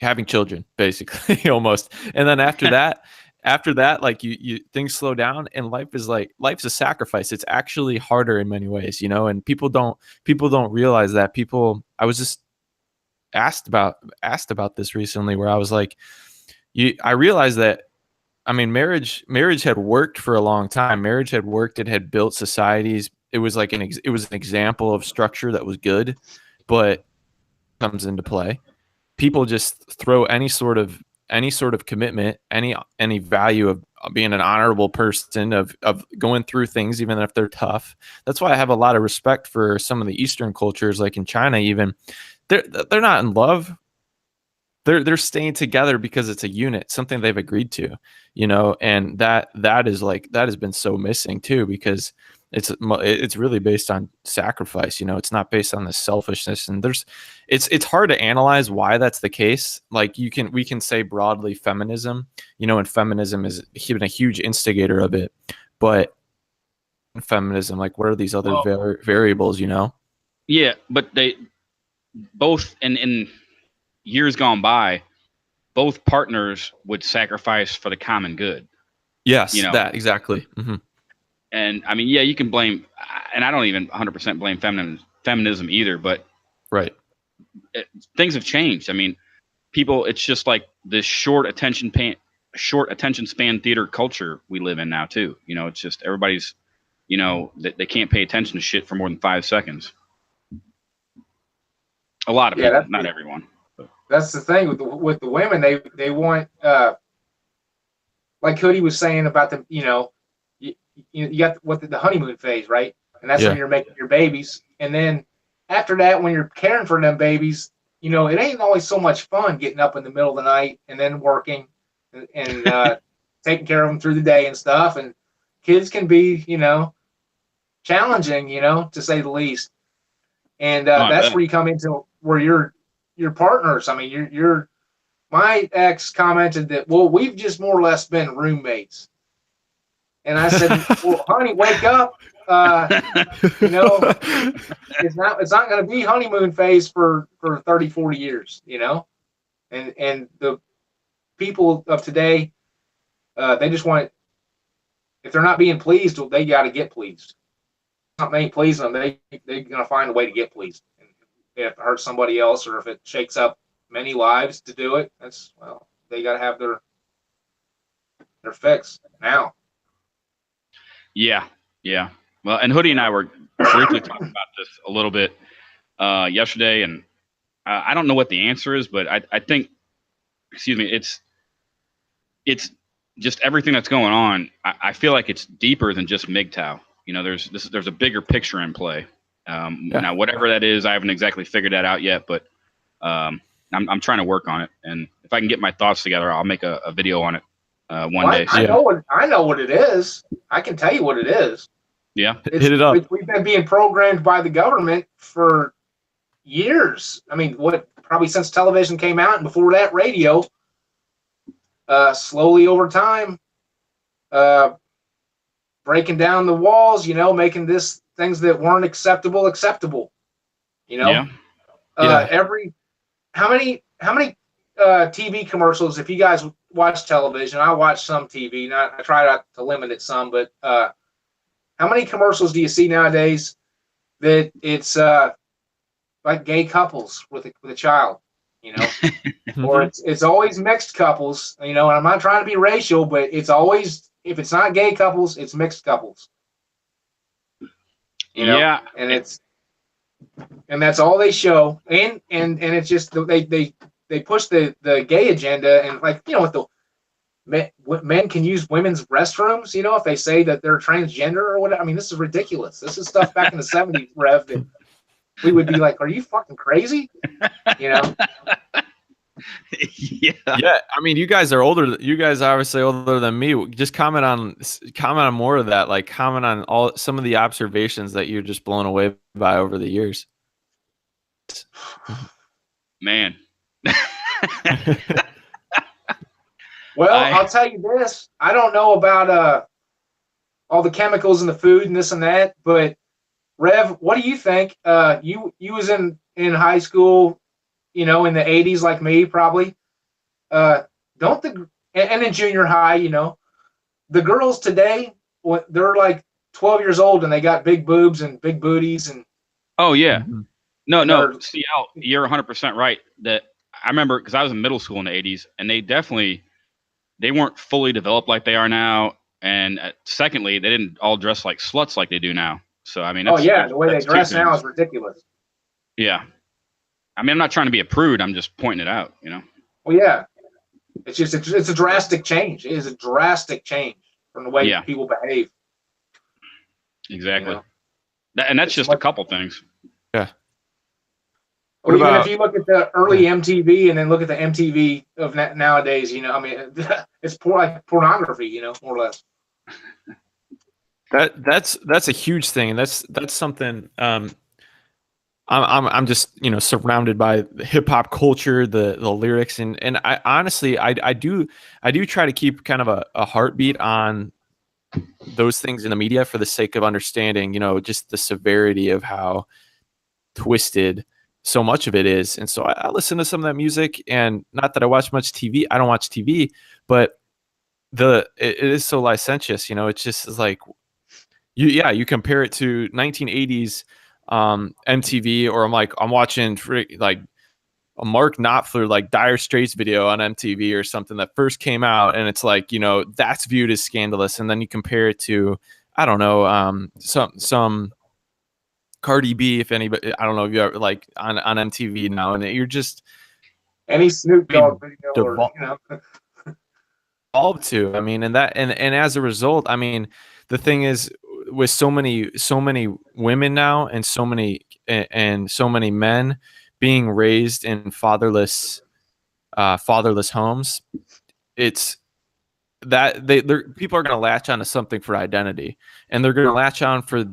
having children, basically, almost. And then after that, like you things slow down, and life's a sacrifice. It's actually harder in many ways, and people don't realize that. I was just asked about this recently, where I was like, I realized that, I mean, marriage had worked for a long time. Marriage had worked. It had built societies. It was like it was an example of structure that was good, but comes into play. People just throw any sort of commitment, any value of being an honorable person, of going through things, even if they're tough. That's why I have a lot of respect for some of the Eastern cultures, like in China. Even they're not in love. They're staying together because it's a unit, something they've agreed to, and that has been so missing too, because it's really based on sacrifice. It's not based on the selfishness, and it's hard to analyze why that's the case. Like we can say broadly feminism, and feminism has been a huge instigator of it, but feminism, like, what are these other variables? Yeah, but they both in years gone by, both partners would sacrifice for the common good. Yes, that exactly. Mm-hmm. And I mean, yeah, you can blame, and I don't even 100% blame feminism either, but right, things have changed. I mean, people, it's just like this short attention span theater culture we live in now too. It's just everybody's, they can't pay attention to shit for more than 5 seconds. A lot of people, not everyone. That's the thing with the women. They want, like Hoodie was saying about the, you got the honeymoon phase, right? And that's when you're making your babies. And then after that, when you're caring for them babies, it ain't always so much fun getting up in the middle of the night and then working and taking care of them through the day and stuff. And kids can be, challenging, to say the least. And that's where you come into where your partners. I mean, my ex commented that, well, we've just more or less been roommates. And I said, well, honey, wake up. It's not going to be honeymoon phase for 30, 40 years, and the people of today, they just want, if they're not being pleased, they got to get pleased. If not being pleasing them, they're going to find a way to get pleased. And if it hurts somebody else, or if it shakes up many lives to do it, they got to have their fix now. Yeah. Well, and Hoodie and I were briefly talking about this a little bit yesterday, and I don't know what the answer is, but I think, excuse me, it's just everything that's going on. I feel like it's deeper than just MGTOW. You know, there's a bigger picture in play. Now, whatever that is, I haven't exactly figured that out yet, but I'm trying to work on it. And if I can get my thoughts together, I'll make a video on it one day. I know what it is. I can tell you what it is. Yeah, hit it up. We've been being programmed by the government for years. I mean, probably since television came out, and before that, radio. Slowly over time, breaking down the walls, you know, making things that weren't acceptable. You know, how many TV commercials? If you guys watch television, I watch some TV. I try not to limit it some, but how many commercials do you see nowadays that it's like gay couples with a child? You know, or it's always mixed couples, you know, and I'm not trying to be racial, but it's always, if it's not gay couples, it's mixed couples. You know, yeah, and that's all they show. And it's just, they push the gay agenda, and like, you know, with men can use women's restrooms, you know, if they say that they're transgender or whatever. I mean, this is ridiculous. This is stuff back in the 70s, Rev, that we would be like, are you fucking crazy? You know? Yeah. I mean, you guys are older. You guys are obviously older than me. Just comment on more of that. Like, comment on some of the observations that you're just blown away by over the years. Man. Well, I'll tell you this. I don't know about all the chemicals in the food and this and that, but Rev, what do you think? You was in high school, you know, in the 80s, like me, probably. And in junior high, you know, the girls today, they're like 12 years old and they got big boobs and big booties and. Oh yeah, no. CL, you're 100% right. That I remember, because I was in middle school in the 80s, and they weren't fully developed like they are now. And secondly, they didn't all dress like sluts like they do now. So I mean, the way they dress now is ridiculous. Yeah, I mean, I'm not trying to be a prude. I'm just pointing it out, you know. Well, yeah, it's a drastic change. It is a drastic change from the way people behave. Exactly, you know? And that's just a couple things. Yeah. Or even if you look at the early MTV and then look at the MTV of nowadays, you know, I mean, it's like pornography, you know, more or less. That's a huge thing, and that's something. I'm just, you know, surrounded by hip hop culture, the lyrics, and I honestly I do try to keep kind of a heartbeat on those things in the media for the sake of understanding, you know, just the severity of how twisted so much of it is. And so I listen to some of that music, and not that I watch much TV. I don't watch TV, but it is so licentious, you know. It's just like you compare it to 1980s MTV, or I'm watching like a Mark Knopfler, like Dire Straits video on MTV or something that first came out, and it's like, you know, that's viewed as scandalous. And then you compare it to, I don't know, some Cardi B, if anybody, I don't know if you ever like on MTV now, and you're just any Snoop Dogg video, or, you know. Evolved to. I mean, and as a result, I mean, the thing is, with so many women now, and so many men being raised in fatherless homes, it's that people are going to latch on to something for identity, and they're going to latch on for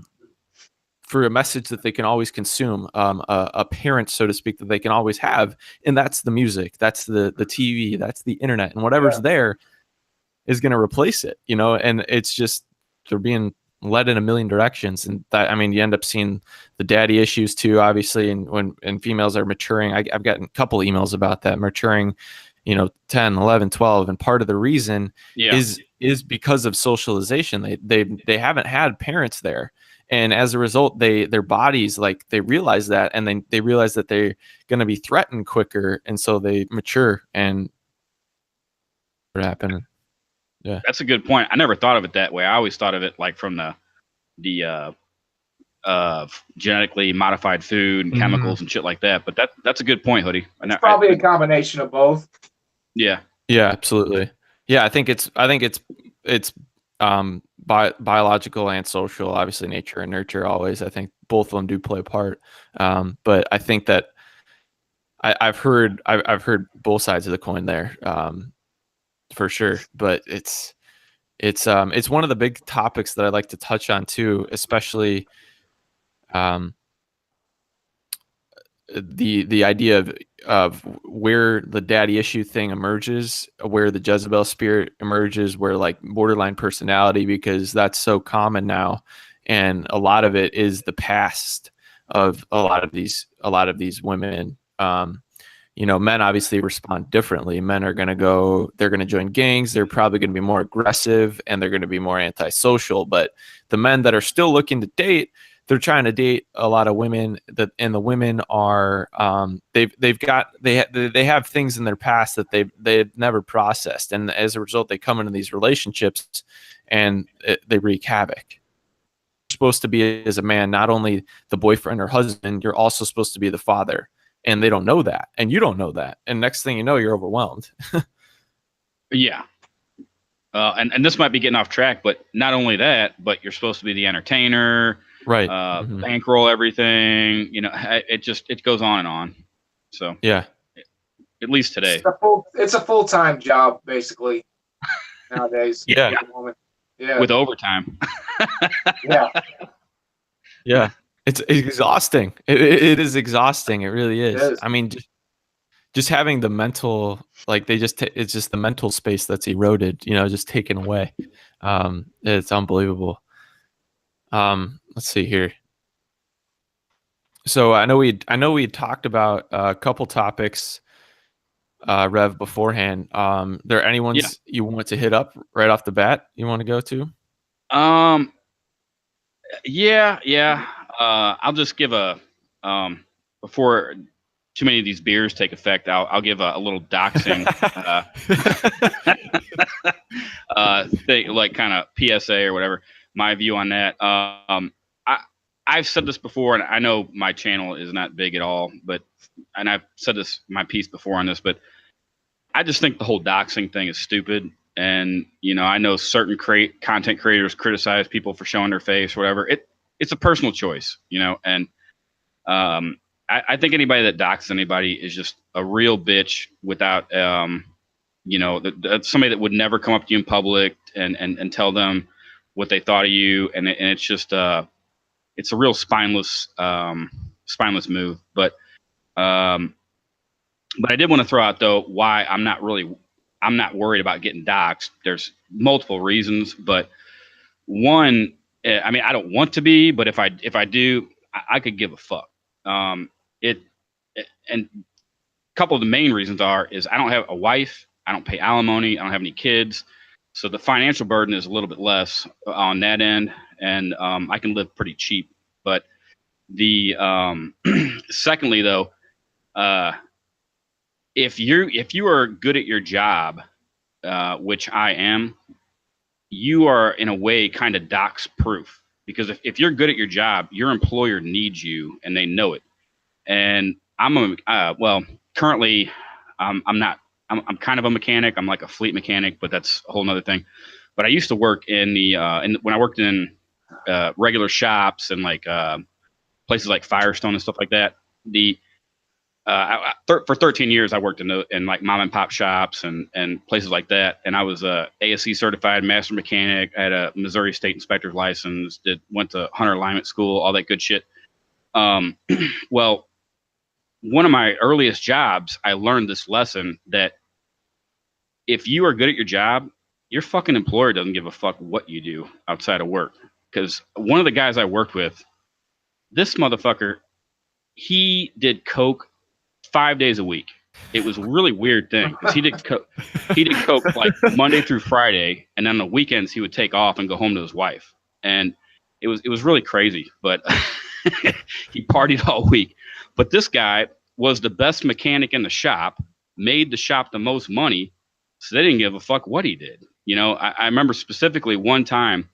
a message that they can always consume, a parent, so to speak, that they can always have, and that's the music, that's the TV, that's the internet, and whatever's there is going to replace it, you know. And it's just, they're being led in a million directions, and that, I mean, you end up seeing the daddy issues too, obviously, and when females are maturing. I've gotten a couple emails about that, maturing, you know, 10, 11, 12, and part of the reason is because of socialization. They haven't had parents there, and as a result, their bodies, like, they realize that, and then they realize that they're going to be threatened quicker, and so they mature, and what happened. Yeah, that's a good point. I never thought of it that way. I always thought of it like from the genetically modified food and chemicals and shit like that. But that's a good point, Hoodie. It's probably a combination of both. Yeah. Yeah, absolutely. Yeah, I think it's biological and social. Obviously, nature and nurture always. I think both of them do play a part. But I think that I've heard both sides of the coin there, for sure. But it's one of the big topics that I like to touch on too, especially the idea of where the daddy issue thing emerges, where the Jezebel spirit emerges, where like borderline personality, because that's so common now, and a lot of it is the past of a lot of these women. Men obviously respond differently. Men are they're going to join gangs. They're probably going to be more aggressive, and they're going to be more antisocial. But the men that are still looking to date, they're trying to date a lot of women and the women are, they have things in their past that they've never processed. And as a result, they come into these relationships and they wreak havoc. You're supposed to be, as a man, not only the boyfriend or husband, you're also supposed to be the father. And they don't know that. And you don't know that. And next thing you know, you're overwhelmed. Yeah. And this might be getting off track, but not only that, but you're supposed to be the entertainer, right? Bankroll everything. It goes on and on. So yeah, at least today, it's a full-time job basically nowadays. Yeah, with overtime. Yeah. It's exhausting. It is exhausting. It really is. It is. I mean, just having the mental, like it's just the mental space that's eroded, just taken away. It's unbelievable. Let's see here. So I know we had talked about a couple topics, Rev, beforehand. There any ones you want to hit up right off the bat you want to go to? Yeah. I'll just give before too many of these beers take effect, I'll give a little doxing thing, like kind of PSA or whatever, my view on that. I've said this before, and I know my channel is not big at all, and I've said my piece before on this, but I just think the whole doxing thing is stupid. And, I know certain content creators criticize people for showing their face or whatever. It's a personal choice, and I think anybody that doxes anybody is just a real bitch without, somebody that would never come up to you in public and tell them what they thought of you. And it's just, it's a real spineless move. But I did want to throw out though, why I'm not worried about getting doxxed. There's multiple reasons, but one, I mean, I don't want to be, but if I do, I could give a fuck. And a couple of the main reasons is I don't have a wife, I don't pay alimony, I don't have any kids, so the financial burden is a little bit less on that end, and I can live pretty cheap. But the secondly though, if you are good at your job, which I am, you are in a way kind of dox proof, because if you're good at your job, your employer needs you and they know it. And currently I'm kind of a mechanic. I'm like a fleet mechanic, but that's a whole nother thing. But I used to work when I worked in regular shops and like places like Firestone and stuff like that. For 13 years, I worked in like mom and pop shops and places like that. And I was a ASC certified master mechanic. I had a Missouri State Inspector's license. Went to Hunter Alignment School, all that good shit. Well, one of my earliest jobs, I learned this lesson that if you are good at your job, your fucking employer doesn't give a fuck what you do outside of work. Because one of the guys I worked with, this motherfucker, he did coke 5 days a week. It was a really weird thing because he did coke like Monday through Friday, and then on the weekends he would take off and go home to his wife. And it was really crazy, but he partied all week. But this guy was the best mechanic in the shop, made the shop the most money, so they didn't give a fuck what he did. I remember specifically one time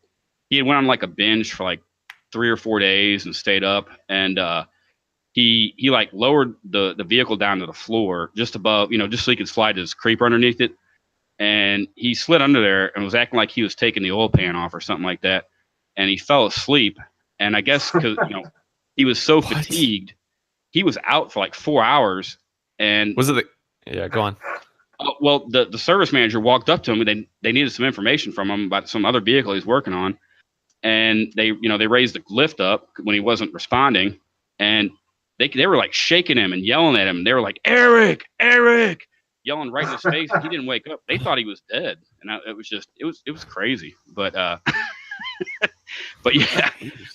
he had went on like a binge for like 3 or 4 days and stayed up, and he like lowered the vehicle down to the floor just above, just so he could slide his creeper underneath it. And he slid under there and was acting like he was taking the oil pan off or something like that. And he fell asleep. And I guess because he was so fatigued, he was out for like 4 hours. And was it go on. Well, the service manager walked up to him, and they needed some information from him about some other vehicle he's working on. And they raised the lift up when he wasn't responding, and they were like shaking him and yelling at him. They were like, Eric, yelling right in his face. He didn't wake up. They thought he was dead, and it was crazy. But but yeah,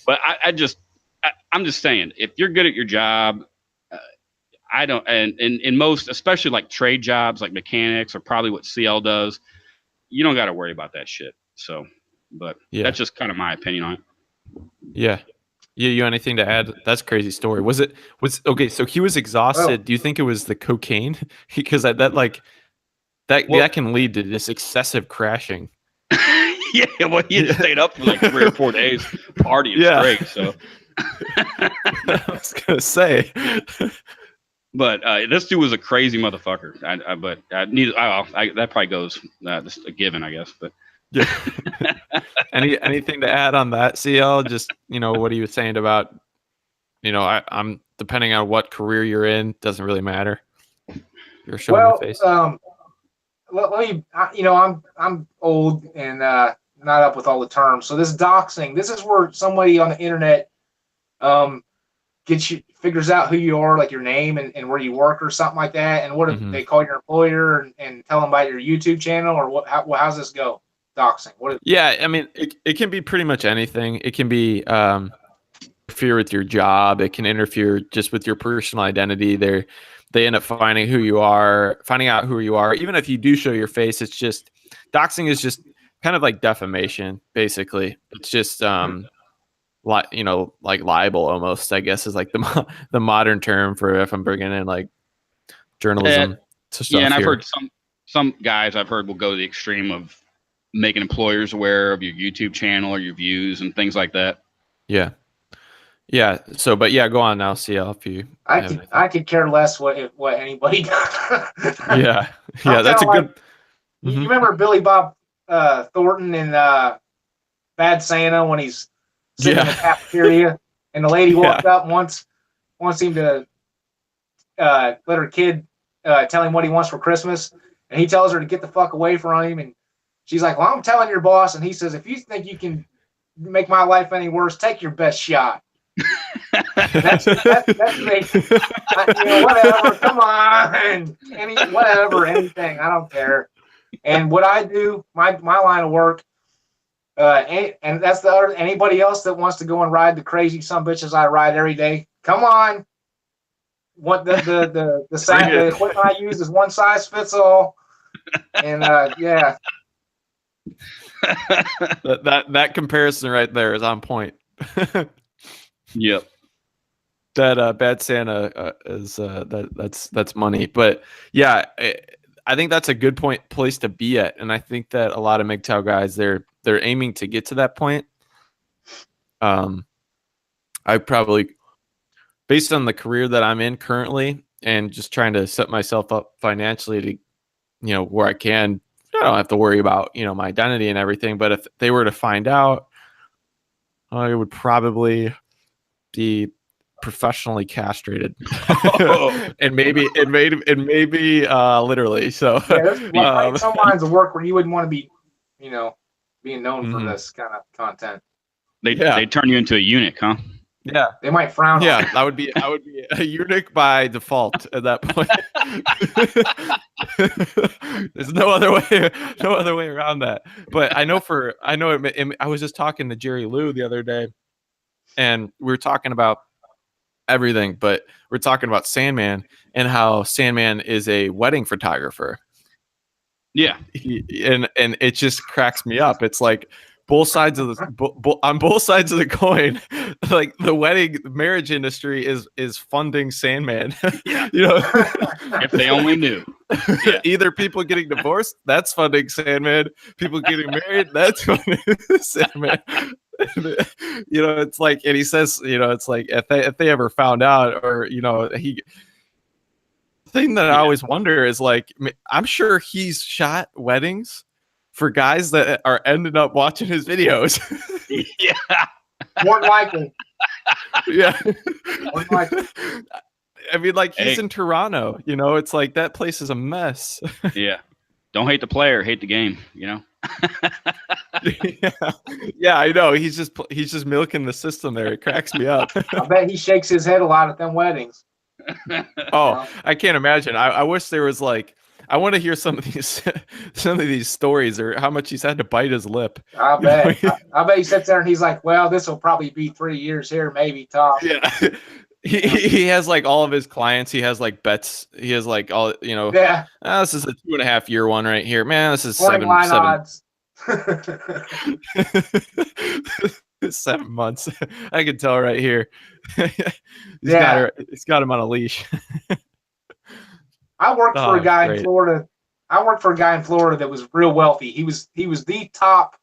but I'm just saying, if you're good at your job, I don't, and in most, especially like trade jobs like mechanics or probably what CL does, you don't got to worry about that shit. So, but that's just kind of my opinion on it. Yeah. You anything to add? That's a crazy story. Was okay? So he was exhausted. Do you think it was the cocaine? Because that can lead to this excessive crashing. Yeah, well, he had stayed up for like 3 or 4 days partying straight. So I was gonna say, but this dude was a crazy motherfucker. That probably goes just a given, I guess. But yeah. Anything to add on that, CL? Just what he was saying about I'm depending on what career you're in, doesn't really matter. You're showing your face. Let me, I'm old and not up with all the terms. So this doxing, this is where somebody on the internet figures out who you are, like your name and where you work or something like that. And what if they call your employer and tell them about your YouTube channel, or how's this go? Doxing. I mean, it can be pretty much anything. It can be interfere with your job. It can interfere just with your personal identity. They end up finding out who you are. Even if you do show your face, it's just doxing is just kind of like defamation, basically. It's just like libel almost, I guess, is like the modern term for if I'm bringing in like journalism to stuff. Yeah, and I've here. heard some guys will go to the extreme of making employers aware of your YouTube channel or your views and things like that. Yeah. So, but go on now, CL. If you, I could care less what anybody does. Yeah, that's a good. You remember Billy Bob Thornton in Bad Santa when he's sitting in the cafeteria and the lady walked up and wants him to let her kid tell him what he wants for Christmas, and he tells her to get the fuck away from him, and she's like, "Well, I'm telling your boss," and he says, "If you think you can make my life any worse, take your best shot." that's me. Whatever. Come on, anything. I don't care. And what I do, my line of work, and that's the other. Anybody else that wants to go and ride the crazy sumbitches I ride every day, come on. What the equipment I use is one size fits all, and that comparison right there is on point. Yep. That Bad Santa is that's money, but I think that's a good place to be at, and I think that a lot of MGTOW guys they're aiming to get to that point. I probably, based on the career that I'm in currently, and just trying to set myself up financially to, where I don't have to worry about my identity and everything. But if they were to find out, I would probably be professionally castrated. and maybe literally. So there's some lines of work where you wouldn't want to be being known for this kind of content. They turn you into a eunuch, huh? Yeah, they might frown. Yeah, I would be a eunuch by default at that point. There's no other way around that. But I was just talking to Jerry Lou the other day, and we were talking about everything, but we're talking about Sandman and how Sandman is a wedding photographer. Yeah, and it just cracks me up. It's like both sides of the on both sides of the coin, like the marriage industry is funding Sandman. Yeah. If they only knew. Yeah. Either people getting divorced, that's funding Sandman. People getting married, that's funding Sandman. You know, it's like, and he says, you know, it's like if they ever found out, or you know, he. The thing that I always wonder is like, I'm sure he's shot weddings for guys that are ended up watching his videos. Yeah. More than likely. Yeah. More than likely. I mean, like, he's Hey. in Toronto, you know, it's like that place is a mess. Yeah. Don't hate the player, hate the game, you know? Yeah, I know. He's just milking the system there. It cracks me up. I bet he shakes his head a lot at them weddings. Oh, I can't imagine. I wish there was like, I want to hear some of these stories, or how much he's had to bite his lip. I bet. I bet he sits there and he's like, well, this will probably be 3 years here, maybe top. Yeah. He has like all of his clients. He has like bets. He has like all, you know. Yeah. This is a 2.5 year one right here. Man, this is Morning line odds. 7 months. I can tell right here. He's got him on a leash. I worked for a guy in Florida. I worked for a guy in Florida that was real wealthy. He was the top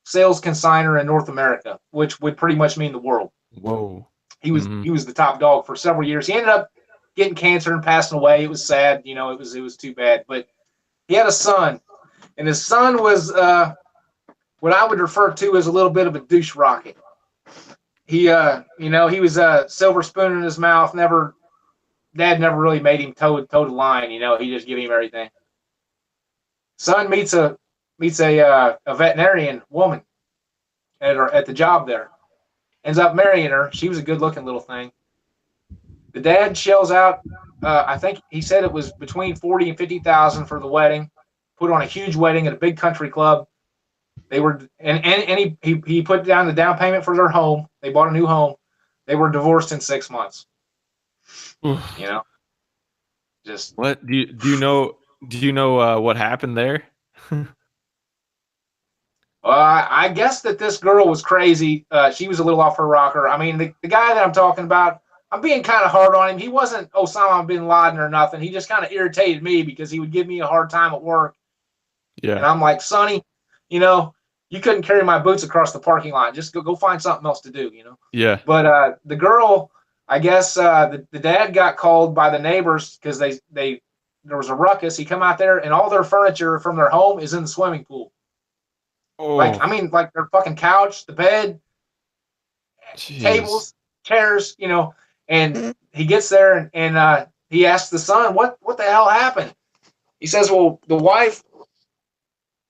sales consignor in North America, which would pretty much mean the world. Whoa. He was the top dog for several years. He ended up getting cancer and passing away. It was sad, you know. It was too bad. But he had a son, and his son was what I would refer to as a little bit of a douche rocket. He you know, he was a silver spoon in his mouth. Dad never really made him toe the line. You know, he just gave him everything. Son meets a veterinarian woman at the job there. Ends up marrying her. She was a good-looking little thing. The dad shells out. I think he said it was between $40,000 and $50,000 for the wedding. Put on a huge wedding at a big country club. They were and he put down the down payment for their home. They bought a new home. They were divorced in 6 months. You know, just what do you know what happened there? I guess that this girl was crazy. She was a little off her rocker. I mean, the guy that I'm talking about, I'm being kind of hard on him. He wasn't Osama bin Laden or nothing. He just kind of irritated me because he would give me a hard time at work. Yeah. And I'm like, Sonny, you know, you couldn't carry my boots across the parking lot. Just go find something else to do, you know? Yeah. But the girl, I guess the dad got called by the neighbors because there was a ruckus. He come out there and all their furniture from their home is in the swimming pool. Oh. Like, I mean, like their fucking couch, the bed, tables, chairs, you know. And he gets there and he asks the son, what the hell happened? He says, well, the wife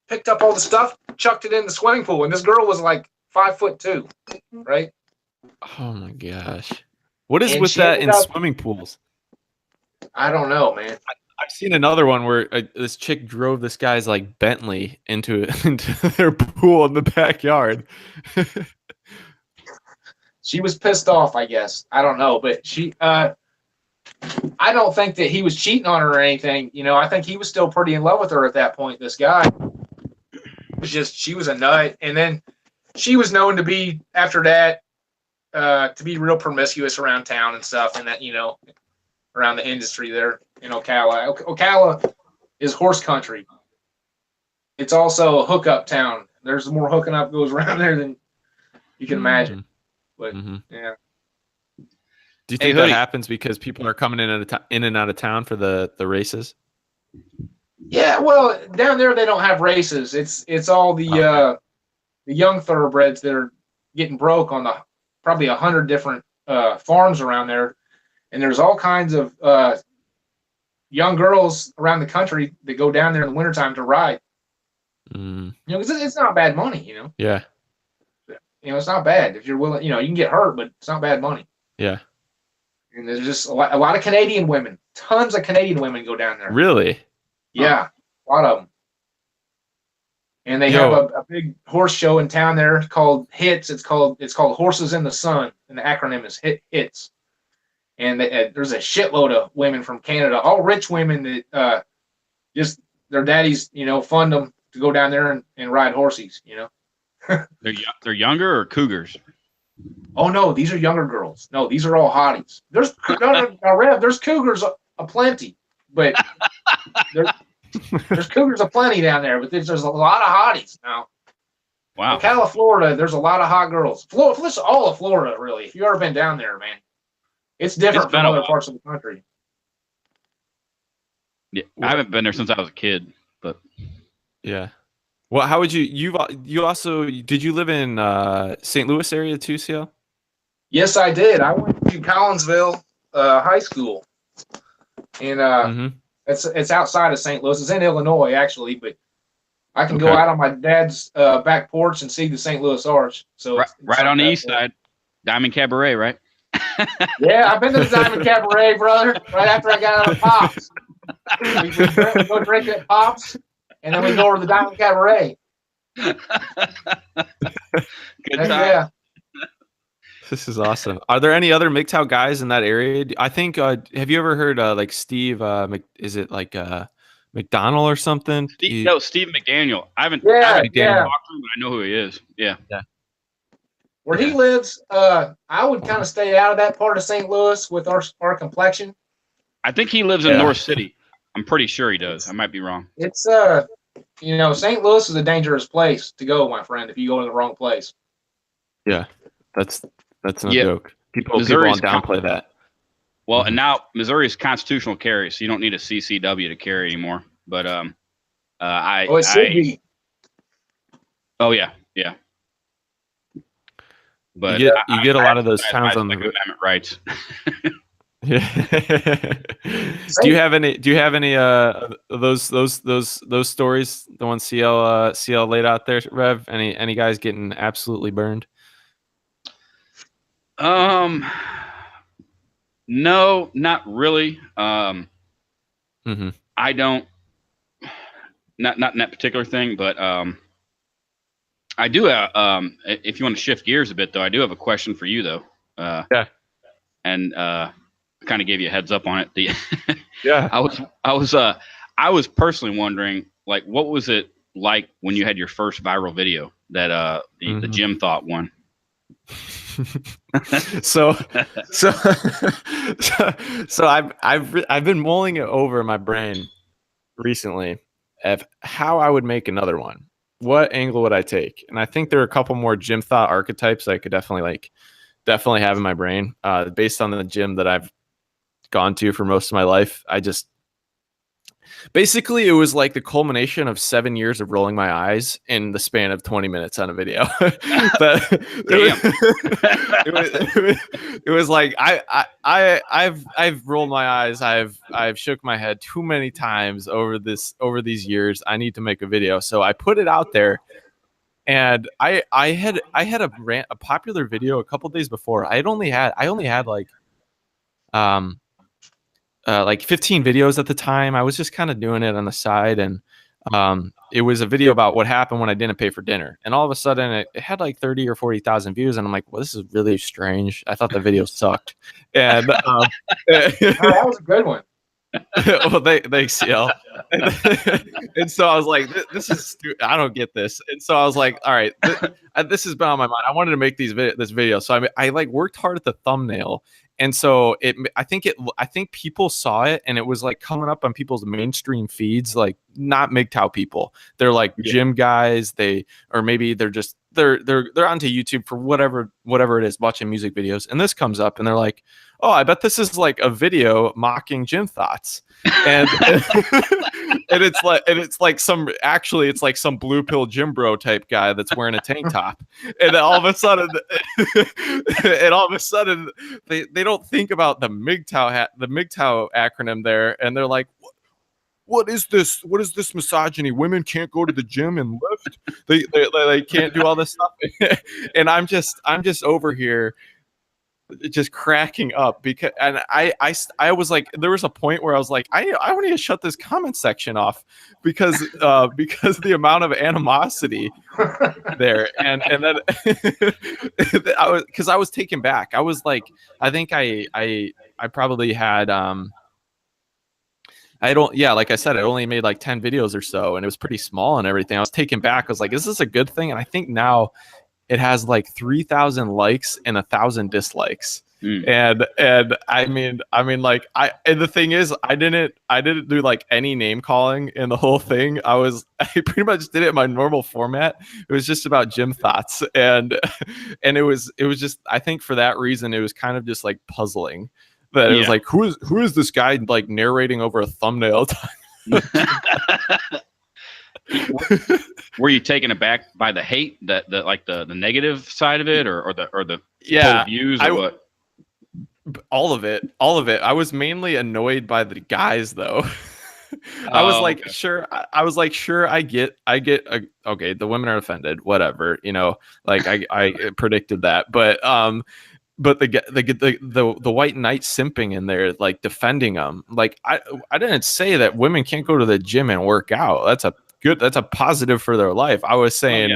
picked up all the stuff, chucked it in the swimming pool, and this girl was like 5'2", right? Oh my gosh. What is with that in swimming pools? I don't know, man. I've seen another one where this chick drove this guy's like Bentley into their pool in the backyard. She was pissed off, I guess. I don't know, but I don't think that he was cheating on her or anything. You know, I think he was still pretty in love with her at that point. This guy was just, she was a nut, and then she was known to be after that to be real promiscuous around town and stuff, and that, you know, around the industry there in Ocala. Ocala is horse country. It's also a hookup town. There's more hooking up goes around there than you can imagine. But yeah. Do you think that happens because people are coming in and out of town for the races? Yeah, well, down there they don't have races. It's all the young thoroughbreds that are getting broke on the probably 100 different farms around there, and there's all kinds of young girls around the country that go down there in the wintertime to ride. You know, because it's not bad money. You know. Yeah. You know, it's not bad if you're willing. You know, you can get hurt, but it's not bad money. Yeah. And there's just a lot of Canadian women. Tons of Canadian women go down there. Really? Yeah, a lot of them. And they have a big horse show in town there called HITS. It's called Horses in the Sun, and the acronym is HITS. And there's a shitload of women from Canada, all rich women that just their daddies, you know, fund them to go down there and ride horses, you know. They're younger or cougars? Oh no, these are younger girls. No, these are all hotties. There's Rev, there's cougars aplenty, but there's cougars aplenty down there. But there's a lot of hotties now. Wow. Ocala, Florida, there's a lot of hot girls. Florida, all of Florida, really. If you've ever been down there, man, it's different from other parts of the country. Yeah, I haven't been there since I was a kid, but yeah. Well, how would you also did you live in St. Louis area too, CL? Yes, I did. I went to Collinsville High School, and it's outside of St. Louis. It's in Illinois, actually, but I can go out on my dad's back porch and see the St. Louis Arch. So it's right on the east side, Diamond Cabaret, right? Yeah, I've been to the Diamond Cabaret, brother. Right after I got out of Pops, we go drink at Pops, and then we go over to the Diamond Cabaret. Good time. Yeah. This is awesome. Are there any other MGTOW guys in that area? I think. Have you ever heard like Steve? Is it like McDonald or something? Steve McDaniel. I haven't talked to him, but I know who he is. Yeah. Where he lives, I would kind of stay out of that part of St. Louis with our complexion. I think he lives in North City. I'm pretty sure he does. I might be wrong. It's St. Louis is a dangerous place to go, my friend, if you go in the wrong place. Yeah, that's no joke. People want to downplay that. Well, and now Missouri is constitutional carry, so you don't need a CCW to carry anymore. But it should be. Oh yeah. But you get a lot of those towns on the amendment rights. Do you have any those stories, the one CL laid out there, Rev? Any guys getting absolutely burned? No, not really. I don't, not in that particular thing, but I do if you want to shift gears a bit though, I do have a question for you though. And I kind of gave you a heads up on it. I was personally wondering, like, what was it like when you had your first viral video that the Gym Thought one? so I've been mulling it over in my brain recently of how I would make another one. What angle would I take? And I think there are a couple more Gym Thought archetypes I could definitely have in my brain based on the gym that I've gone to for most of my life. Basically, it was like the culmination of 7 years of rolling my eyes in the span of 20 minutes on a video. It was like I've rolled my eyes. I've shook my head too many times over these years. I need to make a video, so I put it out there. And I had a popular video a couple days before. I only had like 15 videos at the time. I was just kind of doing it on the side, and it was a video about what happened when I didn't pay for dinner. And all of a sudden, it had like 30 or 40,000 views, and I'm like, well, this is really strange. I thought the video sucked, and that was a good one. Well, thanks, CL. And so I was like, this is stupid. I don't get this. And so I was like, all right, this has been on my mind. I wanted to make this video. So I like worked hard at the thumbnail. And so I think people saw it, and it was like coming up on people's mainstream feeds, like not MGTOW people. They're like gym guys. Or maybe they're just, they're onto YouTube for whatever it is, watching music videos. And this comes up and they're like, oh, I bet this is like a video mocking Gym Thoughts. And it's like some blue pill gym bro type guy that's wearing a tank top. And all of a sudden they don't think about the MGTOW acronym there, and they're like, what is this? What is this misogyny? Women can't go to the gym and lift. They can't do all this stuff. And I'm just over here just cracking up because, and I was like, there was a point where I was like, I want to shut this comment section off because the amount of animosity there, and then I was taken back. I was like, I think I probably had like I said, I only made like 10 videos or so, and it was pretty small and everything. I was taken back. I was like, is this a good thing? And I think now it has like 3,000 likes and 1,000 dislikes. And I mean like and the thing is I didn't do like any name calling in the whole thing. I pretty much did it in my normal format. It was just about gym thoughts, and it was just, I think for that reason it was kind of just like puzzling that it was like, who is this guy like narrating over a thumbnail? Were you taken aback by the hate, that like the negative side of it, or the views, or what? All of it. I was mainly annoyed by the guys, though. I was like, okay. sure. I was like, sure. I get. Okay, the women are offended. Whatever, Like I predicted that, but the white knight simping in there, like defending them. Like I didn't say that women can't go to the gym and work out. That's a positive for their life. I was saying,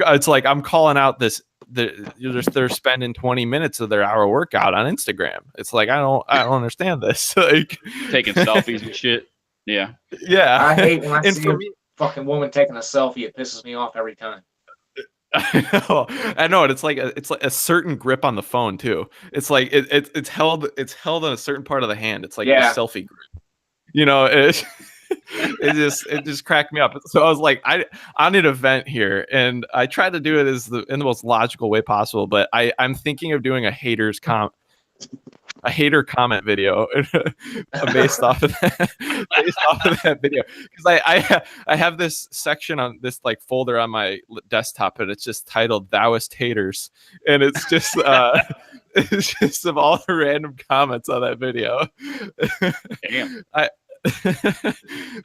it's like I'm calling out this. They're spending 20 minutes of their hour workout on Instagram. It's like I don't understand this. Like taking selfies and shit. Yeah. I hate when I see a fucking woman taking a selfie. It pisses me off every time. I know, and it's like a certain grip on the phone too. It's like it's held on a certain part of the hand. It's like the selfie grip. It just cracked me up. So I was like, I need a vent here, and I tried to do it in the most logical way possible. But I'm thinking of doing a hater comment video based off of that video, because I have this section on this like folder on my desktop, and it's just titled "Thouist Haters," and it's just it's just of all the random comments on that video. Damn.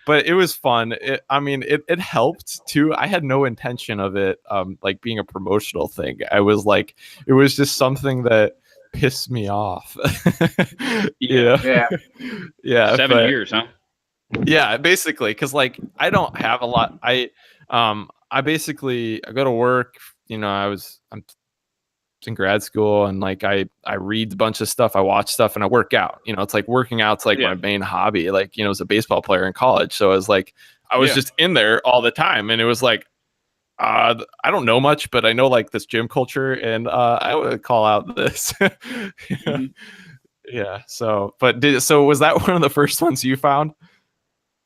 But it was fun. It helped too. I had no intention of it like being a promotional thing. I was like, it was just something that pissed me off. Yeah. 7 years, huh? Yeah, basically, because like I don't have a lot. I go to work. I'm in grad school, and like I read a bunch of stuff, I watch stuff, and I work out. It's like working out's like my main hobby. Like, as a baseball player in college, so I was like, I was just in there all the time, and it was like, I don't know much, but I know like this gym culture, and I would call out this. Yeah. So, so was that one of the first ones you found?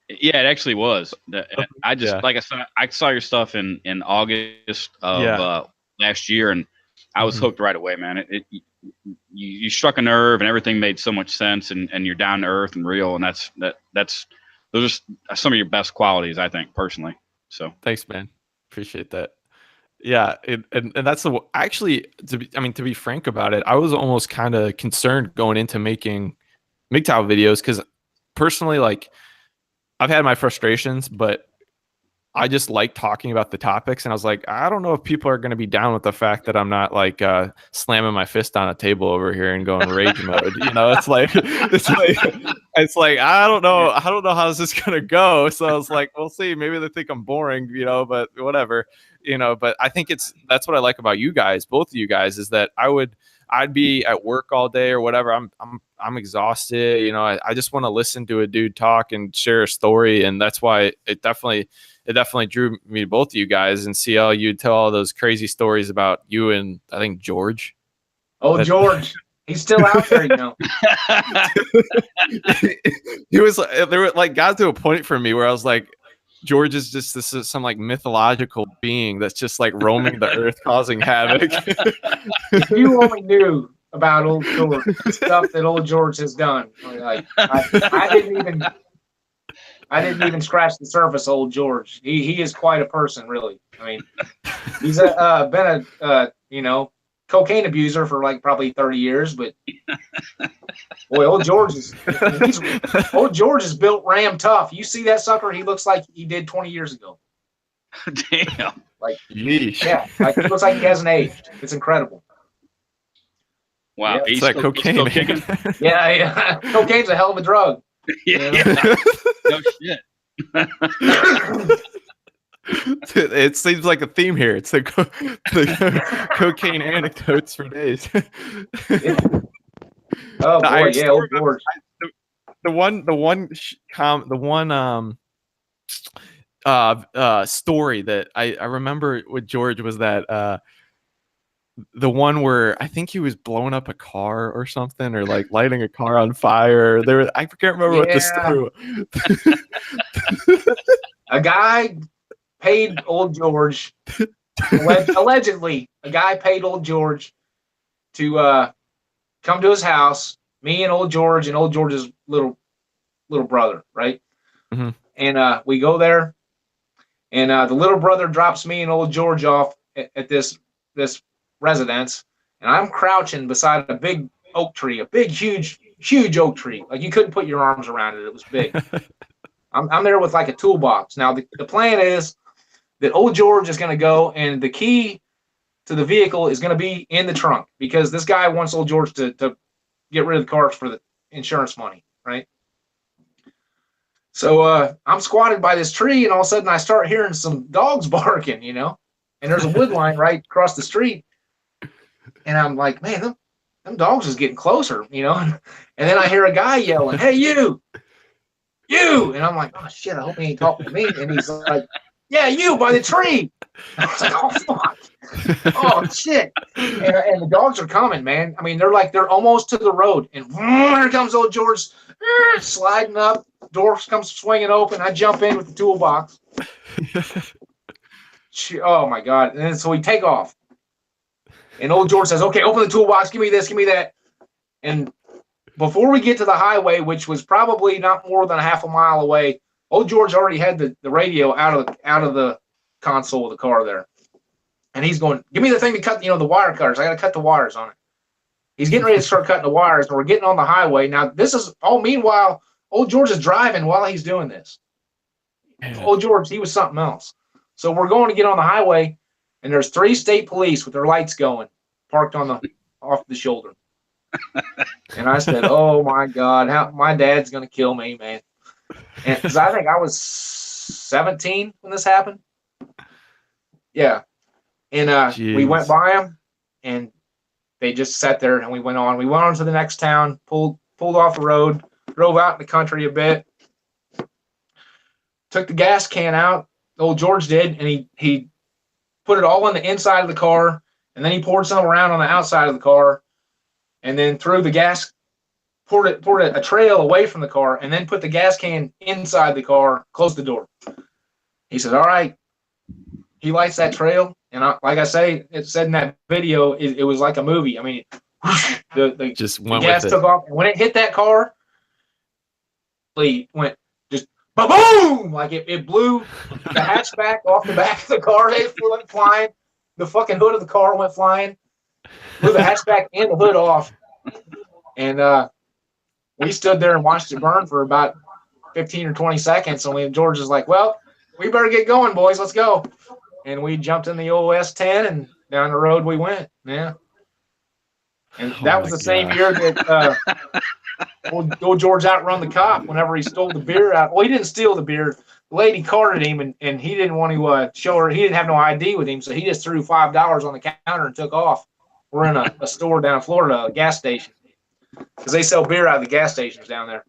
Yeah, it actually was. I just like I saw your stuff in August of last year, and I was hooked right away, man. You struck a nerve, and everything made so much sense, and you're down to earth and real, and those are some of your best qualities, I think, personally. So thanks, man. Appreciate that. Yeah, and that's actually, to be frank about it, I was almost kind of concerned going into making MGTOW videos, because personally, like, I've had my frustrations, but I just like talking about the topics, and I was like, I don't know if people are going to be down with the fact that I'm not like slamming my fist on a table over here and going rage mode. It's like I don't know how this is going to go. So I was like, we'll see. Maybe they think I'm boring, but whatever, But I think that's what I like about you guys, both of you guys, is that I'd be at work all day or whatever. I'm exhausted. I just want to listen to a dude talk and share a story, and that's why it definitely drew me to both of you guys, and see how you tell all those crazy stories about you and I think George. George, he's still out there, He was got to a point for me where I was like, George is just some like mythological being that's just like roaming the earth causing havoc. If you only knew about old George, the stuff that old George has done. Like I didn't even scratch the surface of old George. He is quite a person, really. He's been a cocaine abuser for like probably 30 years, but boy, old George is built ram tough. You see that sucker? He looks like he did 20 years ago. Damn. Like, yeesh. Yeah, like he looks like he hasn't aged. It's incredible. Wow, yeah, it's like cocaine. Yeah. Cocaine's a hell of a drug. Yeah. No shit. It seems like a theme here. It's the cocaine anecdotes for days. Yeah. Oh boy, yeah, old George. The one story that I remember with George was that the one where I think he was blowing up a car or something, or like lighting a car on fire. I can't remember what the story was. A guy paid old George, allegedly, a guy paid old George to come to his house, me and old George's little brother, right? Mm-hmm. And we go there, and the little brother drops me and old George off at this residence, and I'm crouching beside a big oak tree, a big, huge oak tree. Like you couldn't put your arms around it. It was big. I'm there with like a toolbox. Now the plan is that old George is going to go, and the key to the vehicle is going to be in the trunk because this guy wants old George to get rid of the cars for the insurance money, right? So I'm squatted by this tree, and all of a sudden I start hearing some dogs barking, and there's a wood line right across the street. And I'm like, man, them dogs is getting closer, And then I hear a guy yelling, "Hey, you!" And I'm like, oh, shit, I hope he ain't talking to me. And he's like, yeah, you by the tree. I was like, oh, fuck. Oh, shit. And the dogs are coming, man. I mean, they're almost to the road. And here comes old George sliding up. Door comes swinging open. I jump in with the toolbox. Oh, my God. And then so we take off. And old George says, okay, open the toolbox. Give me this, give me that. And before we get to the highway, which was probably not more than a half a mile away, old George already had the radio out of the console of the car there. And he's going, give me the thing to cut, the wire cutters. I got to cut the wires on it. He's getting ready to start cutting the wires, and we're getting on the highway. Now, this is all meanwhile, old George is driving while he's doing this. Yeah. Old George, he was something else. So we're going to get on the highway, and there's 3 state police with their lights going, parked off the shoulder. And I said, oh, my God, my dad's going to kill me, man. And because I think I was 17 when this happened. Yeah. And we went by them, and they just sat there, and we went on. We went on to the next town, pulled off the road, drove out in the country a bit, took the gas can out, old George did, and he put it all on the inside of the car, and then he poured some around on the outside of the car, and then threw the gas, poured a trail away from the car, and then put the gas can inside the car, closed the door. He said, all right. He lights that trail, and like I say, it said in that video, it was like a movie. I mean, the gas took off, and when it hit that car, it went just boom, like it blew the hatchback off the back of the car. They went flying. The fucking hood of the car went flying. Blew the hatchback and the hood off, and we stood there and watched it burn for about 15 or 20 seconds. And George is like, well, we better get going, boys. Let's go. And we jumped in the old S10, and down the road we went. Yeah. And that was the same year that old George outrun the cop whenever he stole the beer out. Well, he didn't steal the beer. The lady carded him, and he didn't want to show her. He didn't have no ID with him, so he just threw $5 on the counter and took off. We're in a store down in Florida, a gas station, because they sell beer out of the gas stations down there.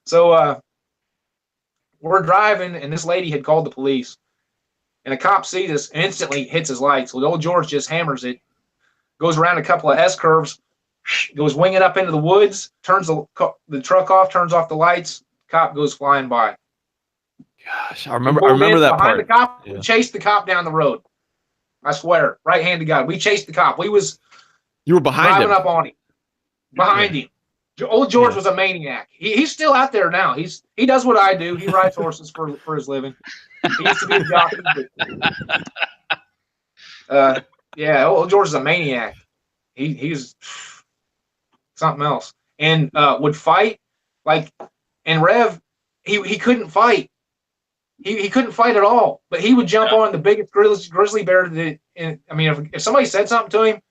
So we're driving, and this lady had called the police. And a cop sees us and instantly hits his lights. Well, old George just hammers it, goes around a couple of S-curves, goes winging up into the woods, turns the truck off, turns off the lights. Cop goes flying by. Gosh, I remember that part. The cop, yeah. We chased the cop down the road. I swear, right hand to God, we chased the cop. You were behind driving him. Up on him, behind him. Old George was a maniac. He's still out there now. He does what I do. He rides horses for his living. He used to be a jockey. But, yeah, old George is a maniac. He's something else. And would fight and Rev, he couldn't fight. He couldn't fight at all. But he would jump on the biggest grizzly bear. If somebody said something to him,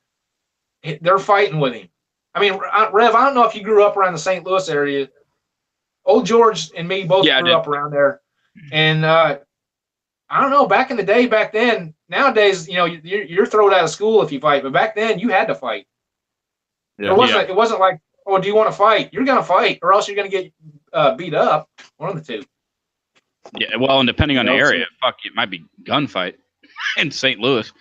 they're fighting with him. I mean, Rev, I don't know if you grew up around the St. Louis area. Old George and me both grew up around there. And I don't know, back in the day, back then, nowadays, you're thrown out of school if you fight. But back then, you had to fight. Yeah. It wasn't like, oh, do you want to fight? You're going to fight, or else you're going to get beat up. One of the two. Yeah, well, and depending on the area, it might be gunfight. in St. Louis.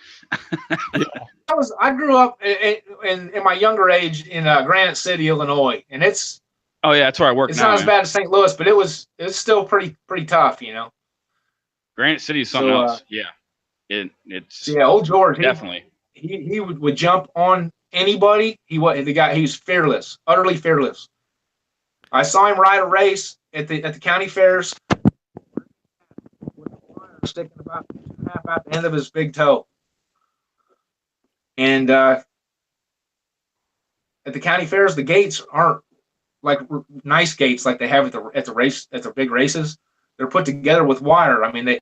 I grew up in my younger age in Granite City, Illinois, and it's Oh yeah, that's where I work it's now. not as bad as St. Louis, but it's still pretty tough, you know. Granite City is something else. Yeah, it's old George definitely. He would jump on anybody. He was fearless, utterly fearless. I saw him ride a race at the county fairs, with a wire sticking about half out the end of his big toe. And at the county fairs, the gates aren't like nice gates like they have at the big races. They're put together with wire. I mean, they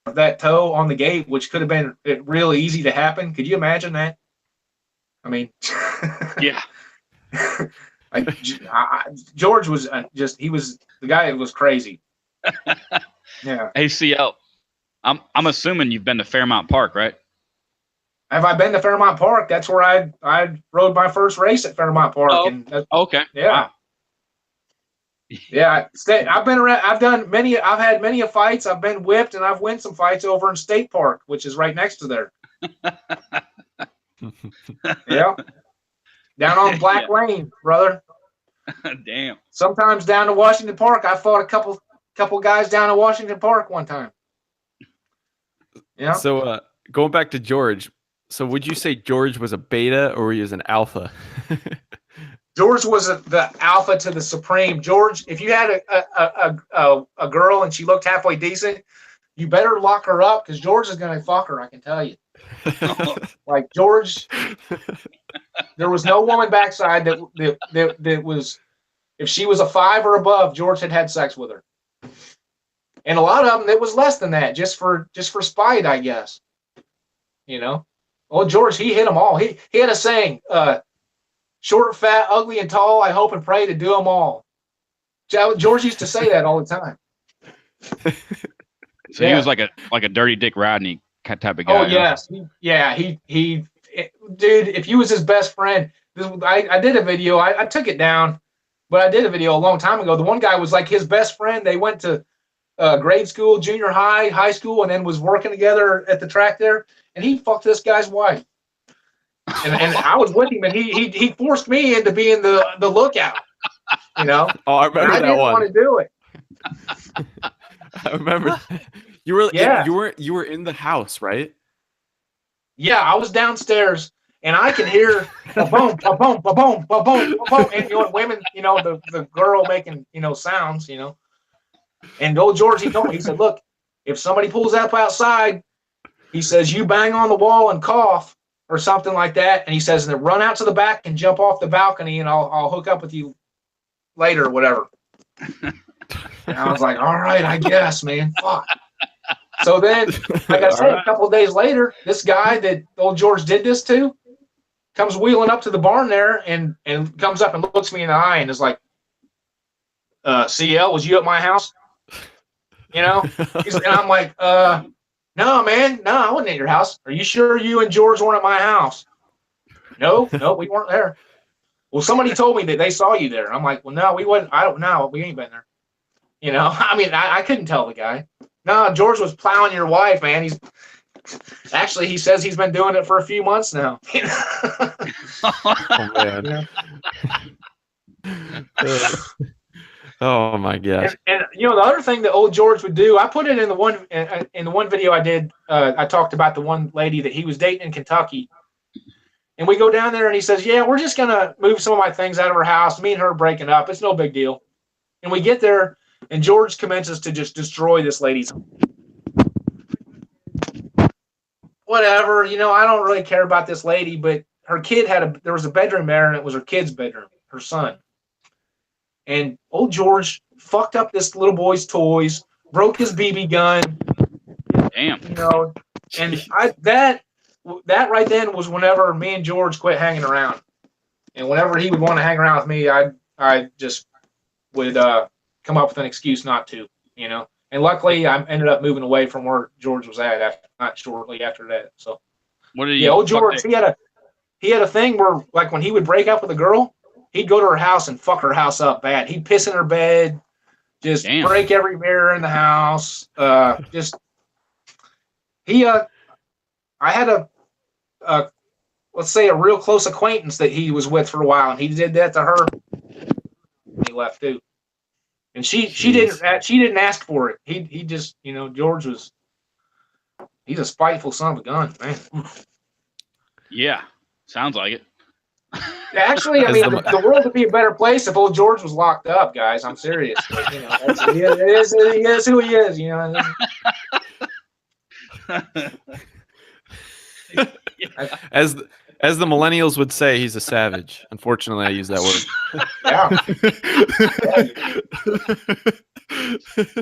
that toe on the gate, which could have been really easy to happen. Could you imagine that? I mean, Yeah. George was he was the guy that was crazy. Yeah. Hey, CL, I'm assuming you've been to Fairmount Park, right? Have I been to Fairmount Park? That's where I rode my first race at Fairmount Park. Oh, and okay. Yeah. Wow. Yeah. I've been around. I've had many fights. I've been whipped, and I've won some fights over in State Park, which is right next to there. Yeah. Down on Black Lane, brother. Damn. Sometimes down to Washington Park. I fought a couple guys down in Washington Park one time. Yeah. So going back to George, so would you say George was a beta or he was an alpha? George was the alpha to the supreme. George, if you had a girl and she looked halfway decent, you better lock her up because George is going to fuck her. I can tell you. Like George, there was no woman backside that was, if she was a 5 or above, George had sex with her. And a lot of them, it was less than that, just for spite, I guess. You know, well, George, he hit them all. He had a saying, short, fat, ugly, and tall. I hope and pray to do them all. George used to say that all the time. So he was like a Dirty Dick Rodney type of guy. Oh yes, he dude. If you was his best friend, I did a video. I took it down, but I did a video a long time ago. The one guy was like his best friend. They went to grade school, junior high, high school, and then was working together at the track there. And he fucked this guy's wife. And I was with him, and he forced me into being the lookout. You know. Oh, I remember I didn't want to do it. I remember. You were you were in the house, right? Yeah, I was downstairs, and I could hear a boom, a boom, a boom, a boom, a boom, and women, the girl making sounds, And old George, he told me, he said, look, if somebody pulls up outside, he says you bang on the wall and cough or something like that, and he says, and then run out to the back and jump off the balcony, and I'll hook up with you later, or whatever. And I was like, all right, I guess, man, fuck. So then, like I said, a couple of days later, this guy that old George did this to comes wheeling up to the barn there and comes up and looks me in the eye and is like, CL, was you at my house? And I'm like, no, man, no, I wasn't at your house. Are you sure you and George weren't at my house? No, we weren't there. Well, somebody told me that they saw you there. I'm like, well, no, we wasn't. I don't know. We ain't been there. I mean, I couldn't tell the guy. No, George was plowing your wife, man. He says he's been doing it for a few months now. Oh, man. Oh my gosh. And the other thing that old George would do, I put it in the one video I did. I talked about the one lady that he was dating in Kentucky. And we go down there and he says, yeah, we're just going to move some of my things out of her house. Me and her breaking up. It's no big deal. And we get there and George commences to just destroy this lady's home. Whatever, I don't really care about this lady, but her kid there was a bedroom there and it was her kid's bedroom, her son. And old George fucked up this little boy's toys, broke his BB gun. Damn. And that right then was whenever me and George quit hanging around. And whenever he would want to hang around with me, I just would come up with an excuse not to, And luckily, I ended up moving away from where George was at not shortly after that. So, old George, he had a thing where, like, when he would break up with a girl, he'd go to her house and fuck her house up bad. He'd piss in her bed, just break every mirror in the house. I had a let's say a real close acquaintance that he was with for a while, and he did that to her. He left too, and she didn't ask for it. He just, you know, George was, he's a spiteful son of a gun, man. Yeah, sounds like it. Actually, I mean, the world would be a better place if old George was locked up, guys. I'm serious. But, you know, he is who he is. You know. As the millennials would say, he's a savage. Unfortunately, I use that word.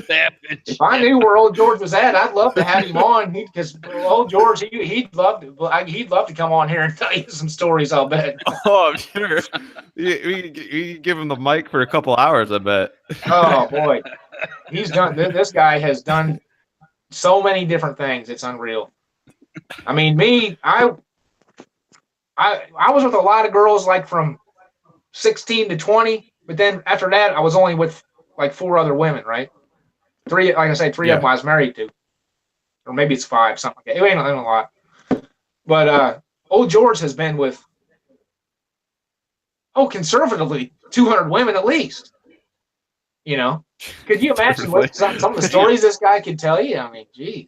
Savage. If I knew where old George was at, I'd love to have him on, because old George, he'd love to come on here and tell you some stories. I'll bet. Oh, I'm sure. We give him the mic for a couple hours, I bet. Oh boy, he's done. This guy has done so many different things. It's unreal. I mean, I was with a lot of girls, like from 16 to 20, but then after that, I was only with like 4 other women, right? 3, like I say, 3 of them I was married to, or maybe it's 5, something like that. It ain't a lot. But old George has been with, conservatively 200 women at least. You know, could you imagine what some of the stories this guy could tell you? I mean, geez.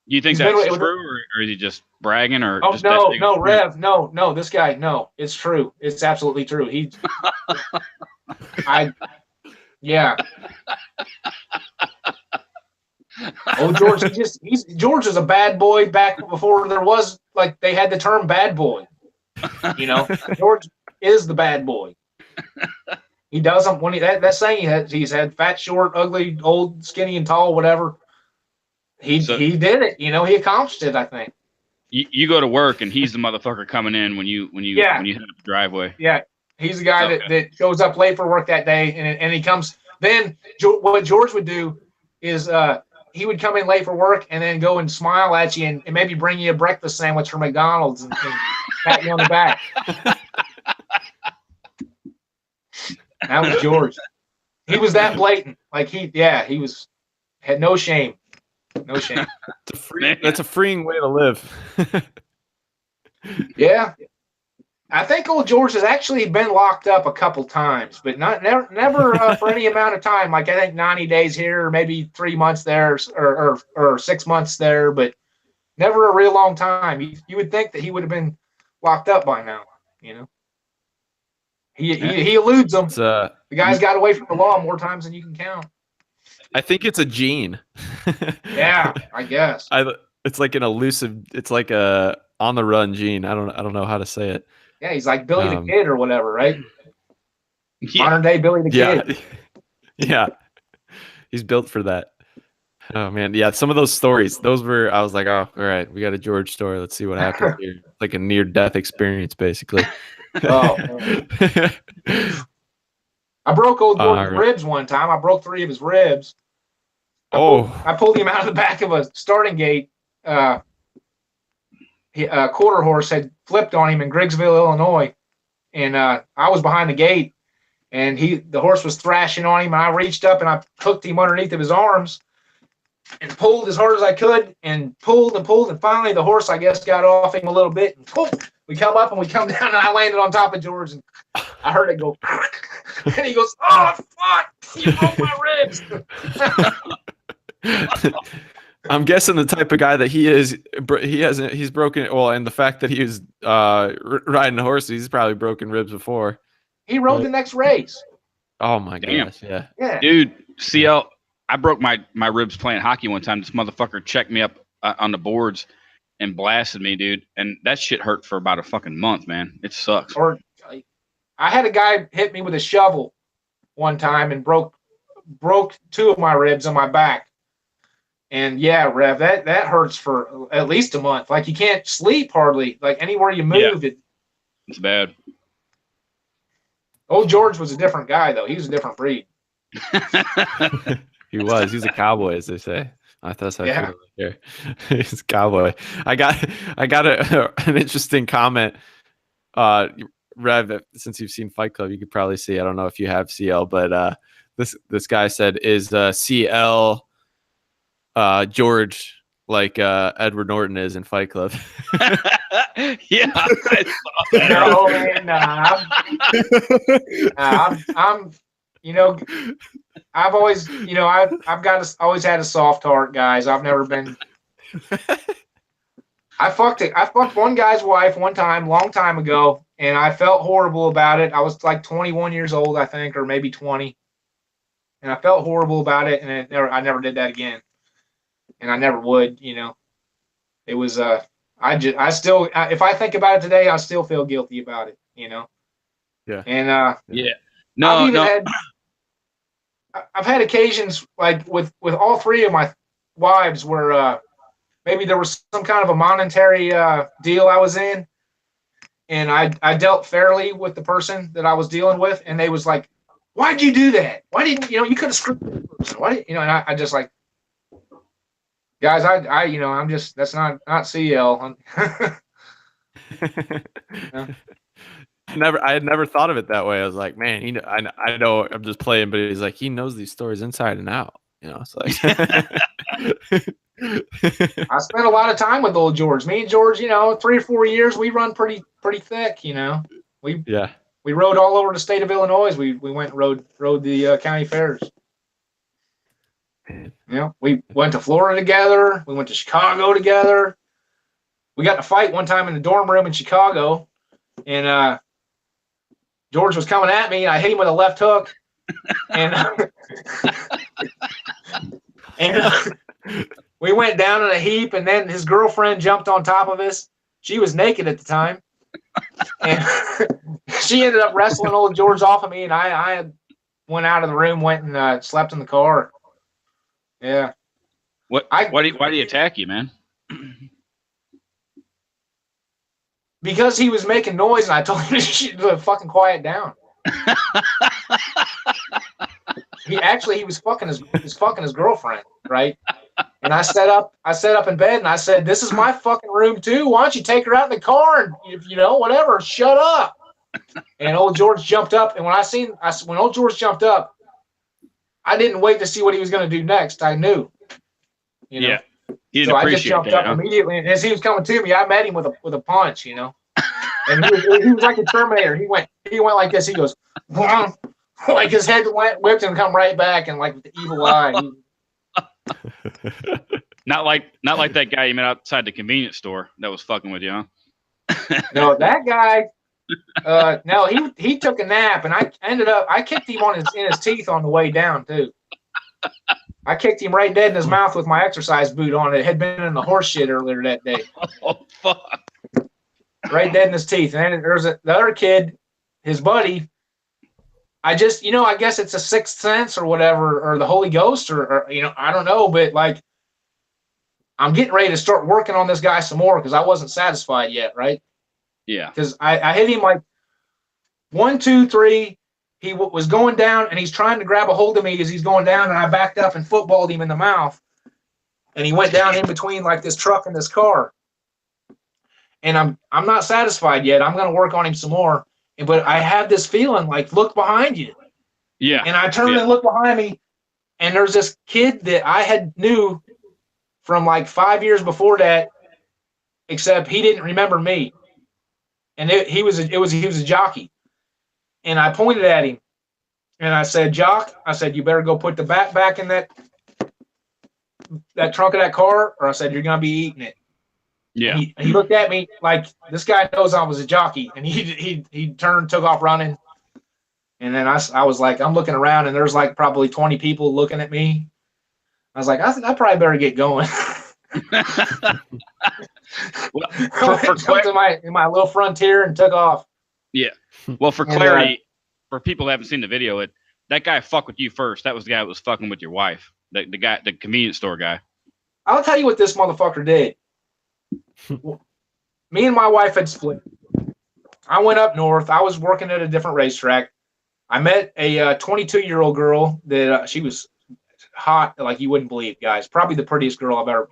You think that's true, or is he just bragging? Or oh just no, Rev, no, this guy, no, it's true. It's absolutely true. Yeah. Oh, George, George is a bad boy back before there was, like, they had the term bad boy. You know, George is the bad boy. He doesn't when that saying he's had fat, short, ugly, old, skinny, and tall, whatever. He did it. You know, he accomplished it, I think. You go to work and he's the motherfucker coming in when you hit up the driveway. Yeah, he's the guy that shows up late for work that day, and he comes. Then what George would do is he would come in late for work and then go and smile at you and maybe bring you a breakfast sandwich from McDonald's and pat you on the back. That was George. He was that blatant. Like he had no shame. No shame. That's a freeing way to live. Yeah. I think old George has actually been locked up a couple times, but never for any amount of time. Like, I think 90 days here, or maybe 3 months there, or 6 months there, but never a real long time. You would think that he would have been locked up by now, you know. He eludes them. The guy's got away from the law more times than you can count. I think it's a gene. Yeah, I guess. It's like an elusive. It's like a on the run gene. I don't know how to say it. Yeah, he's like Billy the Kid or whatever, right? Yeah. Modern day Billy the Kid. Yeah, he's built for that. Oh man, yeah. Some of those stories, I was like, oh, all right, we got a George story. Let's see what happens here. Like a near death experience, basically. Oh. I broke old George's ribs one time. I broke 3 of his ribs. I pulled him out of the back of a starting gate. A quarter horse had flipped on him in Griggsville, Illinois, and I was behind the gate, and the horse was thrashing on him, and I reached up and I hooked him underneath of his arms and pulled as hard as I could, and pulled, and finally the horse, I guess, got off him a little bit, and we come up and we come down, and I landed on top of George, and I heard it go, and he goes, "Oh fuck, you broke my ribs." I'm guessing the type of guy that he is, he's broken. Well, and the fact that he was riding a horse, he's probably broken ribs before. He rode the next race. Oh my gosh, yeah. Dude, CL, I broke my ribs playing hockey one time. This motherfucker checked me up on the boards and blasted me, dude. And that shit hurt for about a fucking month, man. It sucks. Or I had a guy hit me with a shovel one time and broke 2 of my ribs on my back. And yeah, Rev, that hurts for at least a month. Like, you can't sleep hardly. Like, anywhere you move, it's bad. Old George was a different guy, though. He was a different breed. He was. He's a cowboy, as they say. I thought so. Yeah. He's a cowboy. I got an interesting comment. Rev, since you've seen Fight Club, you could probably see. I don't know if you have CL, but this guy said, "Is CL George, like Edward Norton is in Fight Club. Yeah, I saw that. No, man, I'm, you know, I've always, always had a soft heart, guys. I've never been. I fucked one guy's wife one time, long time ago, and I felt horrible about it. I was like 21 years old, I think, or maybe 20, and I felt horrible about it, and I never did that again, and I never would. It was I still, if I think about it today, I still feel guilty about it. Yeah. And yeah, no. I've had occasions like with all three of my wives where maybe there was some kind of a monetary deal I was in, and I dealt fairly with the person that I was dealing with, and they was like, "Why'd you do that? Why didn't you could have screwed that person? Why did And I just like, guys, I'm just, that's not CL. Yeah. I had never thought of it that way. I was like, man, I know I'm just playing, but he's like, he knows these stories inside and out. It's like I spent a lot of time with old George. Me and George, 3 or 4 years, we run pretty thick. We rode all over the state of Illinois. We went and rode the county fairs. We went to Florida together. We went to Chicago together. We got in a fight one time in the dorm room in Chicago, and George was coming at me. I hit him with a left hook, and we went down in a heap. And then his girlfriend jumped on top of us. She was naked at the time, and she ended up wrestling old George off of me. And I went out of the room, went and slept in the car. Yeah. Why did he attack you, man? Because he was making noise, and I told him to fucking quiet down. He was fucking his girlfriend, right? And I sat up in bed, and I said, "This is my fucking room too. Why don't you take her out in the car and whatever? Shut up." And old George jumped up, and when old George jumped up, I didn't wait to see what he was going to do next. I knew. Yeah. So I just jumped up immediately, and as he was coming to me, I met him with a punch, And he was like a Terminator. He went like this. He goes, like his head whipped and come right back, and like with the evil eye. Not like that guy you met outside the convenience store that was fucking with you, huh? No, that guy. No, he took a nap, and I kicked him in his teeth on the way down too. I kicked him right dead in his mouth with my exercise boot on. It had been in the horse shit earlier that day. Oh fuck! Right dead in his teeth. And then there's the other kid, his buddy. I guess it's a sixth sense or whatever, or the Holy Ghost, or I don't know, but like, I'm getting ready to start working on this guy some more because I wasn't satisfied yet, right? Yeah. Because I hit him like 1, 2, 3. He was going down, and he's trying to grab a hold of me as he's going down, and I backed up and footballed him in the mouth. And he went down in between like this truck and this car. And I'm not satisfied yet. I'm going to work on him some more. But I have this feeling like, look behind you. Yeah. And I turned and looked behind me, and there's this kid that I had knew from like 5 years before that, except he didn't remember me. And he was a jockey. And I pointed at him, and I said, "Jock," I said, "you better go put the bat back in that trunk of that car, or I said, you're going to be eating it." Yeah. And he looked at me like, this guy knows I was a jockey, and he turned, took off running. And then I was like, I'm looking around, and there's like probably 20 people looking at me. I was like, I think I probably better get going. Jumped in my little Frontier and took off. Yeah. Well, for clarity, for people who haven't seen the video, that guy fucked with you first. That was the guy that was fucking with your wife. The guy, the convenience store guy. I'll tell you what this motherfucker did. Me and my wife had split. I went up north. I was working at a different racetrack. I met a 22-year-old girl that she was hot, like you wouldn't believe, guys. Probably the prettiest girl I've ever.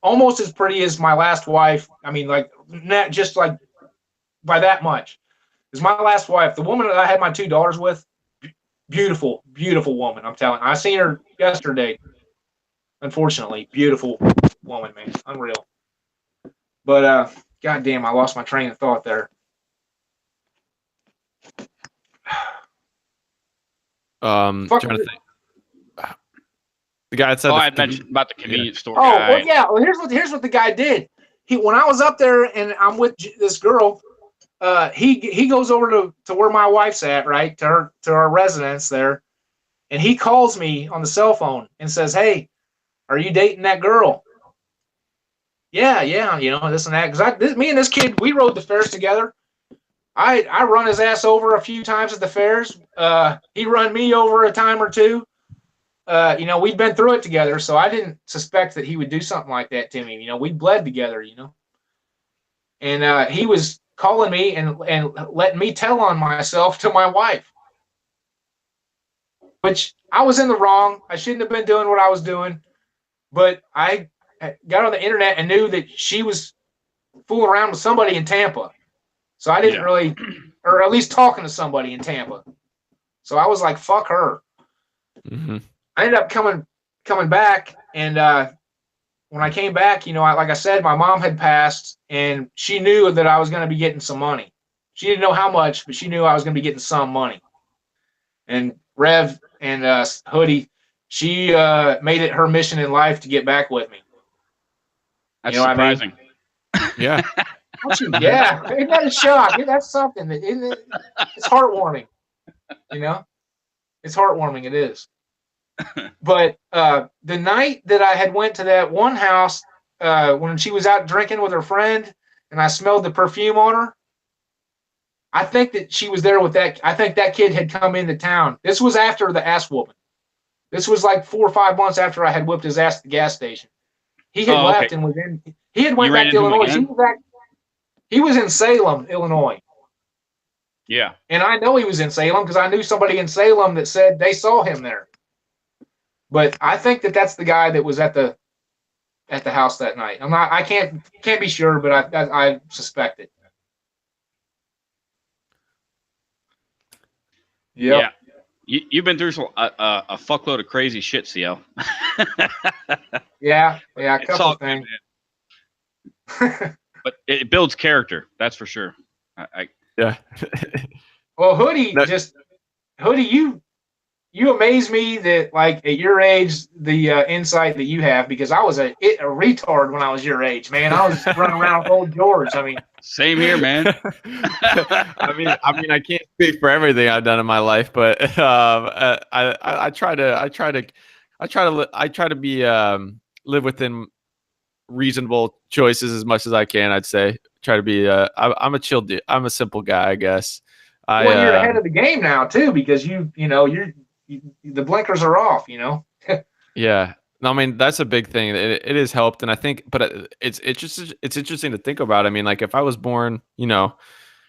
Almost as pretty as my last wife. I mean, like, not just like by that much. Is my last wife, the woman that I had my 2 daughters with, beautiful, beautiful woman. I'm telling you. I seen her yesterday. unfortunately. Beautiful woman, man. Unreal. But goddamn, I lost my train of thought there. Trying to think. The guy that said I mentioned about the convenience store Oh, guy. well, yeah. Well, here's what the guy did. When I was up there and I'm with this girl, he goes over to where my wife's at, right, to our residence there, and he calls me on the cell phone and says, "Hey, are you dating that girl?" Yeah, you know, this and that. Because me and this kid, we rode the fairs together. I run his ass over a few times at the fairs. He run me over a time or two. You know, we'd been through it together, so I didn't suspect that he would do something like that to me. You know, we bled together, you know. And he was calling me and letting me tell on myself to my wife, which I was in the wrong. I shouldn't have been doing what I was doing, but I got on the internet and knew that she was fooling around with somebody in Tampa. So I didn't really, or at least talking to somebody in Tampa. So I was like, fuck her. Mm-hmm. I ended up coming back, and when I came back, you know, like I said, my mom had passed, and she knew that I was going to be getting some money. She didn't know how much, but she knew I was going to be getting some money. And Rev and Hoodie, she made it her mission in life to get back with me. That's you know surprising. What I mean? Yeah. Yeah, isn't that a shock? That's something. Isn't it? It's heartwarming. You know, it's heartwarming. It is. But the night that I had went to that one house when she was out drinking with her friend, and I smelled the perfume on her, I think that she was there with that. I think that kid had come into town. This was after the ass whooping. This was like 4 or 5 months after I had whipped his ass at the gas station. He had left and was in. He had went back to Illinois. He was in Salem, Illinois. Yeah. And I know he was in Salem because I knew somebody in Salem that said they saw him there. But I think that that's the guy that was at the house that night. I can't be sure, but I suspect it. Yep. Yeah. You've been through a fuckload of crazy shit, CL. Yeah, a couple of things. But it builds character, that's for sure. Yeah. Well, Hoodie, you amaze me that, like, at your age, the insight that you have, because I was a retard when I was your age, man. I was running around with old George. I mean, same here, man. I mean, I can't speak for everything I've done in my life, but I try to be live within reasonable choices as much as I can. I'd say try to be. I'm a chill dude. I'm a simple guy, I guess. Well, you're ahead of the game now too, because you're the blinkers are off, you know. Yeah, no, I mean that's a big thing. It has helped, and I think, but it's interesting to think about. I mean, like if I was born, you know,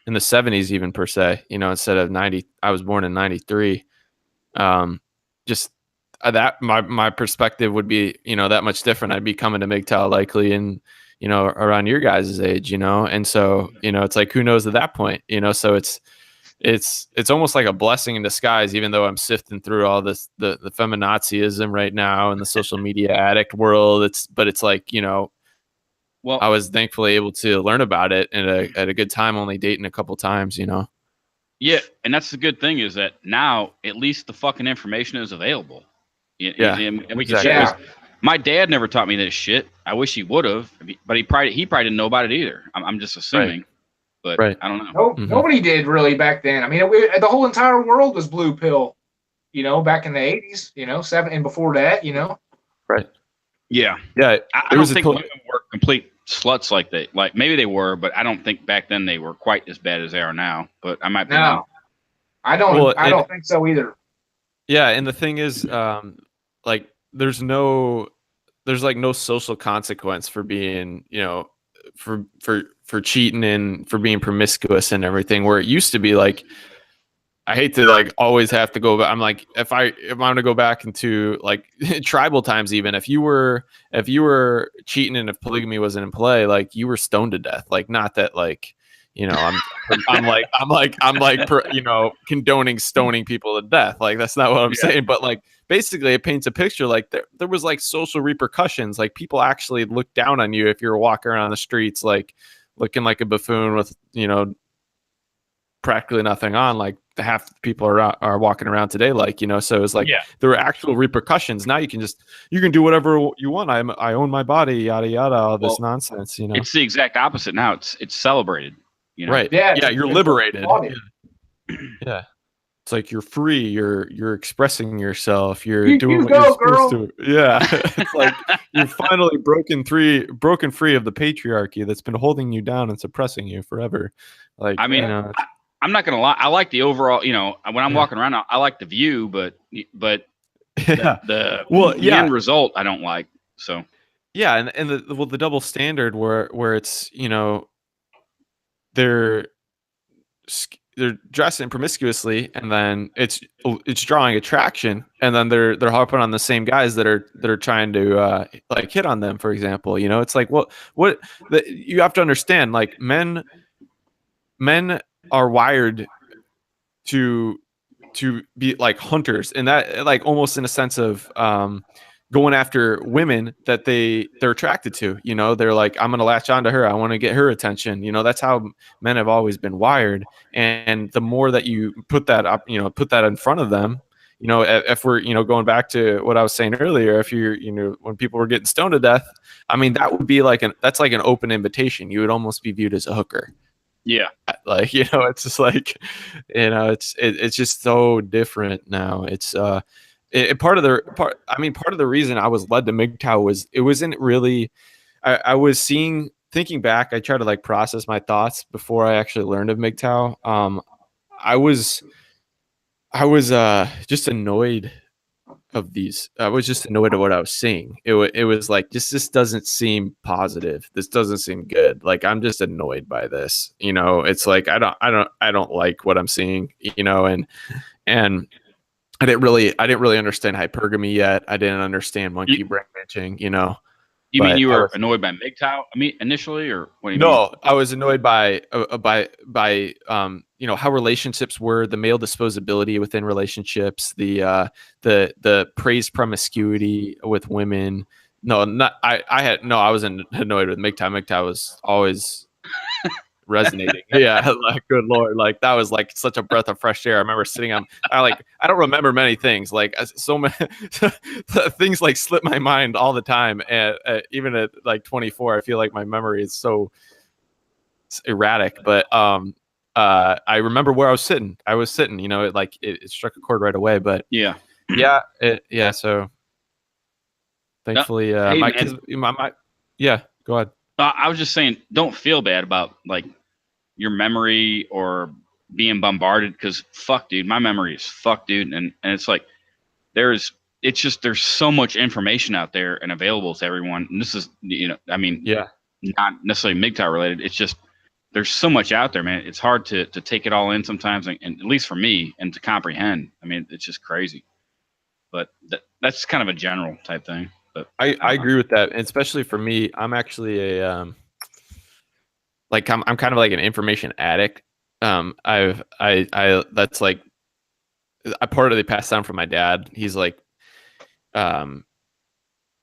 in the 70s, even per se, you know, instead of 90, I was born in 93. Just that my perspective would be, you know, that much different. I'd be coming to MGTOW likely, and you know, around your guys' age, you know, and so you know, it's like who knows at that point, you know, so it's almost like a blessing in disguise, even though I'm sifting through all this the feminazism right now in the social media addict world. It's like, you know, well, I was thankfully able to learn about it at a good time, only dating a couple times, you know. Yeah, and that's the good thing is that now at least the fucking information is available. Yeah, and we can share. My dad never taught me this shit. I wish he would have, but he probably didn't know about it either. I'm just assuming. Right. But I don't know. Nobody did really back then. I mean, the whole entire world was blue pill, you know, back in the 80s, you know, and before that, you know. Right. Yeah. I don't think women were complete sluts like that. Like maybe they were, but I don't think back then they were quite as bad as they are now. But I might be wrong. I don't think so either. Yeah, and the thing is, like there's like no social consequence for being, you know, for cheating and for being promiscuous and everything, where it used to be like, I hate to like always have to go, but I'm like, if I'm going to go back into like tribal times, even if you were cheating and if polygamy wasn't in play, like you were stoned to death. Like, not that like, you know, you know, condoning stoning people to death. Like, that's not what I'm saying. But like, basically it paints a picture like there was like social repercussions. Like, people actually looked down on you if you were walking around the streets, like looking like a buffoon with, you know, practically nothing on, like the half the people are walking around today, like, you know. So it's like there were actual repercussions. Now you can do whatever you want. I own my body, yada yada, all this nonsense, you know. It's the exact opposite now. It's celebrated, you know. Right. Yeah, you're liberated. Yeah. It's like you're free, you're expressing yourself, you're doing what you're supposed to. Yeah. It's like you're finally broken free of the patriarchy that's been holding you down and suppressing you forever. Like, I mean, you know, I'm not gonna lie. I like the overall. You know, when I'm walking around, I like the view, but the end result I don't like. So yeah, and the double standard where it's, you know, they're dressing promiscuously, and then it's drawing attraction, and then they're harping on the same guys that are trying to like hit on them, for example. You know, it's like, what you have to understand, like, men are wired to be like hunters, and that, like, almost in a sense of going after women that they're attracted to. You know, they're like, I'm gonna latch onto her, I want to get her attention. You know, that's how men have always been wired. And the more that you put that up, you know, put that in front of them, you know, if we're, you know, going back to what I was saying earlier, if you're, you know, when people were getting stoned to death, I mean, that would be like that's like an open invitation. You would almost be viewed as a hooker. Yeah. Like, you know, it's just like, you know, it's just so different now. It's part of the reason I was led to MGTOW was it wasn't really, I was thinking back, I tried to like process my thoughts before I actually learned of MGTOW. I was just annoyed of these. I was just annoyed at what I was seeing. It was like, this doesn't seem positive. This doesn't seem good. Like, I'm just annoyed by this. You know, it's like, I don't like what I'm seeing, you know, and I didn't really understand hypergamy yet. I didn't understand monkey branching, you know. You mean you were annoyed by MGTOW? I mean, initially, or what do you mean? No, I was annoyed by you know, how relationships were, the male disposability within relationships, the praised promiscuity with women. No, not I wasn't annoyed with MGTOW. MGTOW was always resonating. Yeah, like, good Lord, like, that was like such a breath of fresh air. I remember sitting on, I don't remember many things, like, so many things like slip my mind all the time, and even at like 24, I feel like my memory is so erratic. But I remember where I was sitting, you know, it struck a chord right away. But yeah, so thankfully, yeah, go ahead. I was just saying, don't feel bad about like your memory or being bombarded, because fuck, dude, my memory is fucked, dude. And it's like, there's so much information out there and available to everyone. And this is, you know, I mean, not necessarily MGTOW related. It's just, there's so much out there, man. It's hard to take it all in sometimes, and at least for me, and to comprehend. I mean, it's just crazy. But that's kind of a general type thing. But I agree with that, and especially for me, I'm actually a like, I'm kind of like an information addict. That's like I partly passed down from my dad. He's like,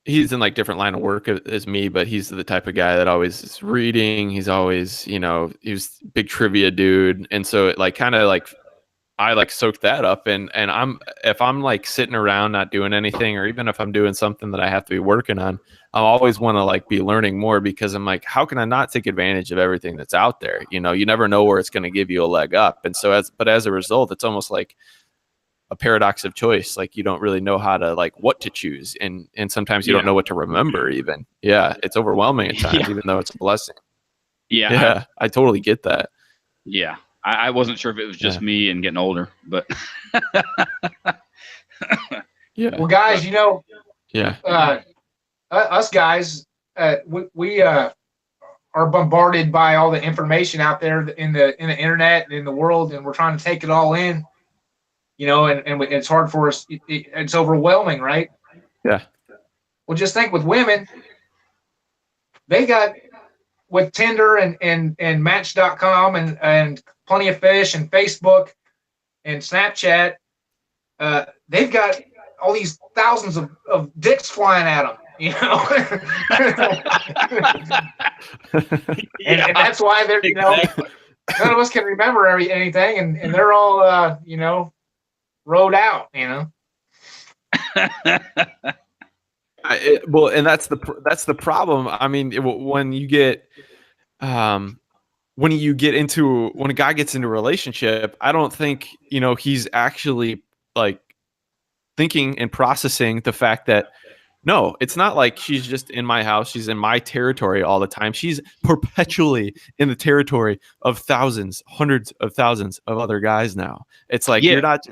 he's in like different line of work as me, but he's the type of guy that always is reading. He's always, you know, he was a big trivia dude, and so it like kind of like, I like soaked that up, and if I'm like sitting around not doing anything, or even if I'm doing something that I have to be working on, I always want to like be learning more, because I'm like, how can I not take advantage of everything that's out there? You know, you never know where it's going to give you a leg up. And so as a result, it's almost like a paradox of choice. Like, you don't really know how to, like, what to choose, and sometimes you don't know what to remember even. Yeah, it's overwhelming at times, even though it's a blessing. Yeah, I totally get that. Yeah. I wasn't sure if it was just me and getting older, but yeah. Well, guys, you know, us guys, we are bombarded by all the information out there in the internet and in the world, and we're trying to take it all in, you know, and it's hard for us. It's overwhelming, right? Yeah. Well, just think with women, they got with Tinder and Match.com and Plenty of Fish and Facebook and Snapchat, they've got all these thousands of dicks flying at them, you know. and that's why they're, you know, none of us can remember anything, and they're all, you know, rode out, you know. Well, and that's the problem. I mean, when a guy gets into a relationship, I don't think, you know, he's actually like thinking and processing the fact that, no, it's not like she's just in my house. She's in my territory all the time. She's perpetually in the territory of thousands, hundreds of thousands of other guys now. It's like you're not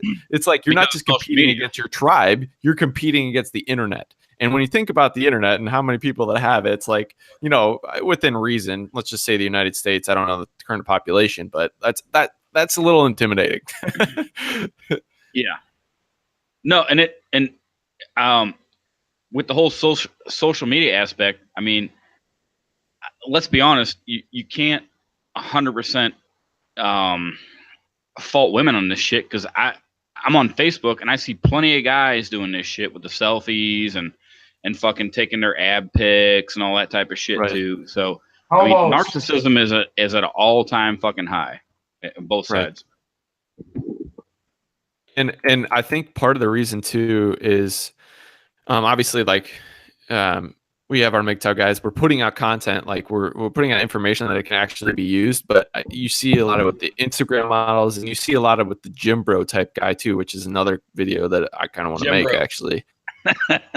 just competing against your tribe. You're competing against the internet. And when you think about the internet and how many people that have it, it's like, you know, within reason, let's just say the United States. I don't know the current population, but that's a little intimidating. Yeah. No, with the whole social media aspect, I mean, let's be honest, you can't 100% fault women on this shit, because I'm on Facebook and I see plenty of guys doing this shit with the selfies and fucking taking their ab pics and all that type of shit too. So I mean, narcissism is at an all-time fucking high on both sides. And I think part of the reason too is obviously, like, we have our MGTOW guys. We're putting out content, like we're putting out information that it can actually be used. But you see a lot of with the Instagram models, and you see a lot of with the gym bro type guy too, which is another video that I kind of want to make actually.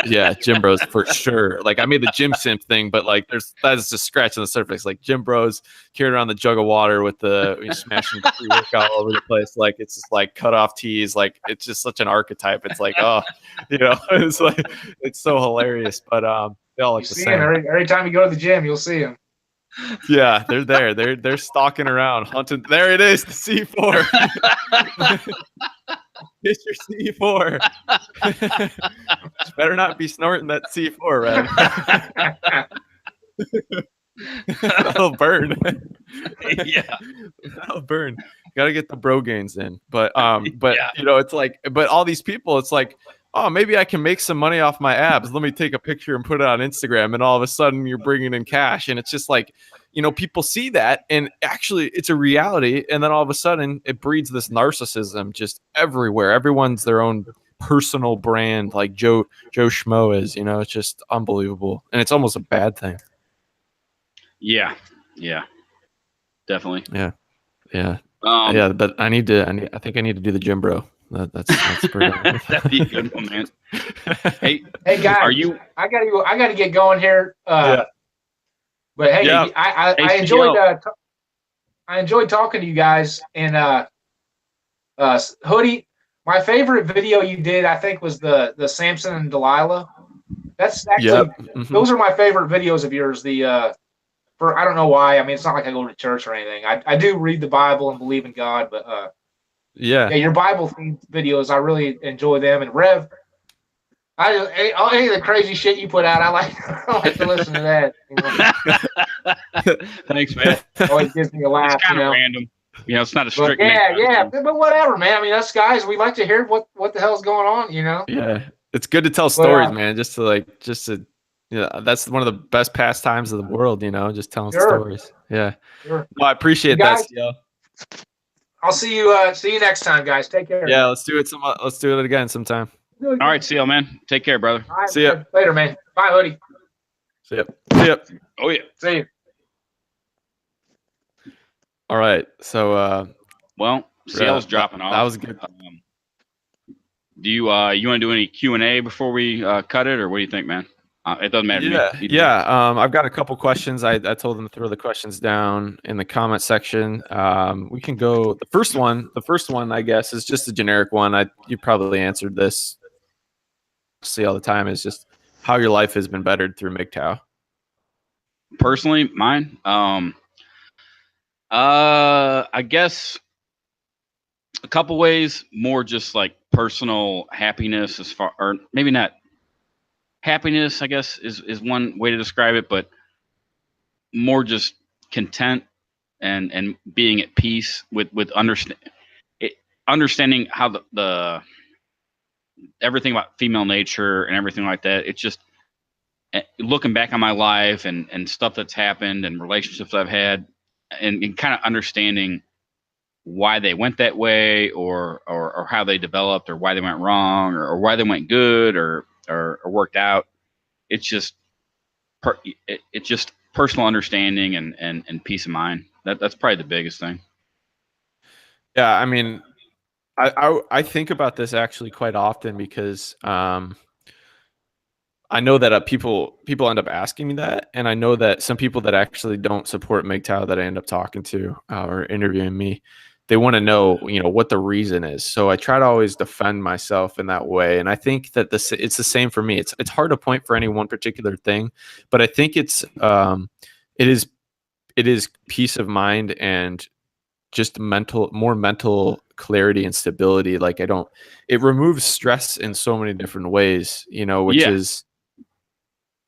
Yeah, gym bros for sure. Like, I made the gym simp thing, but like that is just scratching the surface. Like, gym bros carrying around the jug of water with smashing pre-workout all over the place. Like, it's just like cut off tees. Like, it's just such an archetype. It's like, oh, you know, it's like, it's so hilarious. But they all look the same. Every time you go to the gym, you'll see them. Yeah, they're there. They're stalking around, hunting. There it is, the C4. It's your C4. Better not be snorting that C4, Red. That'll burn. Yeah, that'll burn. Got to get the bro gains in. But yeah. You know, it's like, but all these people, it's like, oh, maybe I can make some money off my abs. Let me take a picture and put it on Instagram. And all of a sudden you're bringing in cash. And it's just like, you know, people see that and actually it's a reality. And then all of a sudden it breeds this narcissism just everywhere. Everyone's their own personal brand, like Joe Schmo is, you know, it's just unbelievable. And it's almost a bad thing. Yeah. Yeah, definitely. Yeah. Yeah. Yeah. But I think I need to do the gym bro. That's pretty that'd be a good one, man. Hey guys, I gotta get going here. Yeah. But hey, yeah. I enjoyed talking to you guys. And Hoodie, my favorite video you did, I think, was the Samson and Delilah. That's actually those are my favorite videos of yours. I don't know why. I mean, it's not like I go to church or anything. I do read the Bible and believe in God, but yeah, your Bible themed videos, I really enjoy them. And Rev, any of the crazy shit you put out, I like to listen to that. You know? Thanks, man. Always gives me a laugh. It's kind of random. You know, it's not a strict. But whatever, man. I mean, us guys, we like to hear what the hell's going on. You know. Yeah, it's good to tell stories, man. Just to that's one of the best pastimes of the world. You know, just telling stories. Yeah. Sure. No, I appreciate that, CL. I'll see you next time, guys. Take care. Yeah, let's do it. Let's do it again sometime. All right, CL, man. Take care, brother. All right, see ya later, man. Bye, Hoodie. See ya. See ya. Oh yeah. See you. All right. So well, CL's dropping off. That was good. Do you want to do any Q&A before we cut it, or what do you think, man? It doesn't matter to me. Yeah. I've got a couple questions. I told them to throw the questions down in the comment section. We can go. The first one, I guess, is just a generic one. You probably answered this. See all the time, is just how your life has been bettered through MGTOW. Personally, mine. I guess a couple ways. More just like personal happiness, or maybe not. Happiness, I guess, is one way to describe it, but more just content and being at peace with understanding how the everything about female nature and everything like that. It's just looking back on my life and stuff that's happened and relationships I've had, and kind of understanding why they went that way, or how they developed, or why they went wrong, or why they went good, or worked out. It's just it's just personal understanding and peace of mind. That's probably the biggest thing. Yeah, I mean, I think about this actually quite often because I know that people end up asking me that, and I know that some people that actually don't support MGTOW that I end up talking to or interviewing me, they want to know, what the reason is. So I try to always defend myself in that way, and I think that it's the same for me. It's hard to point for any one particular thing, but I think it is peace of mind and just more mental clarity and stability. Like it removes stress in so many different ways, which is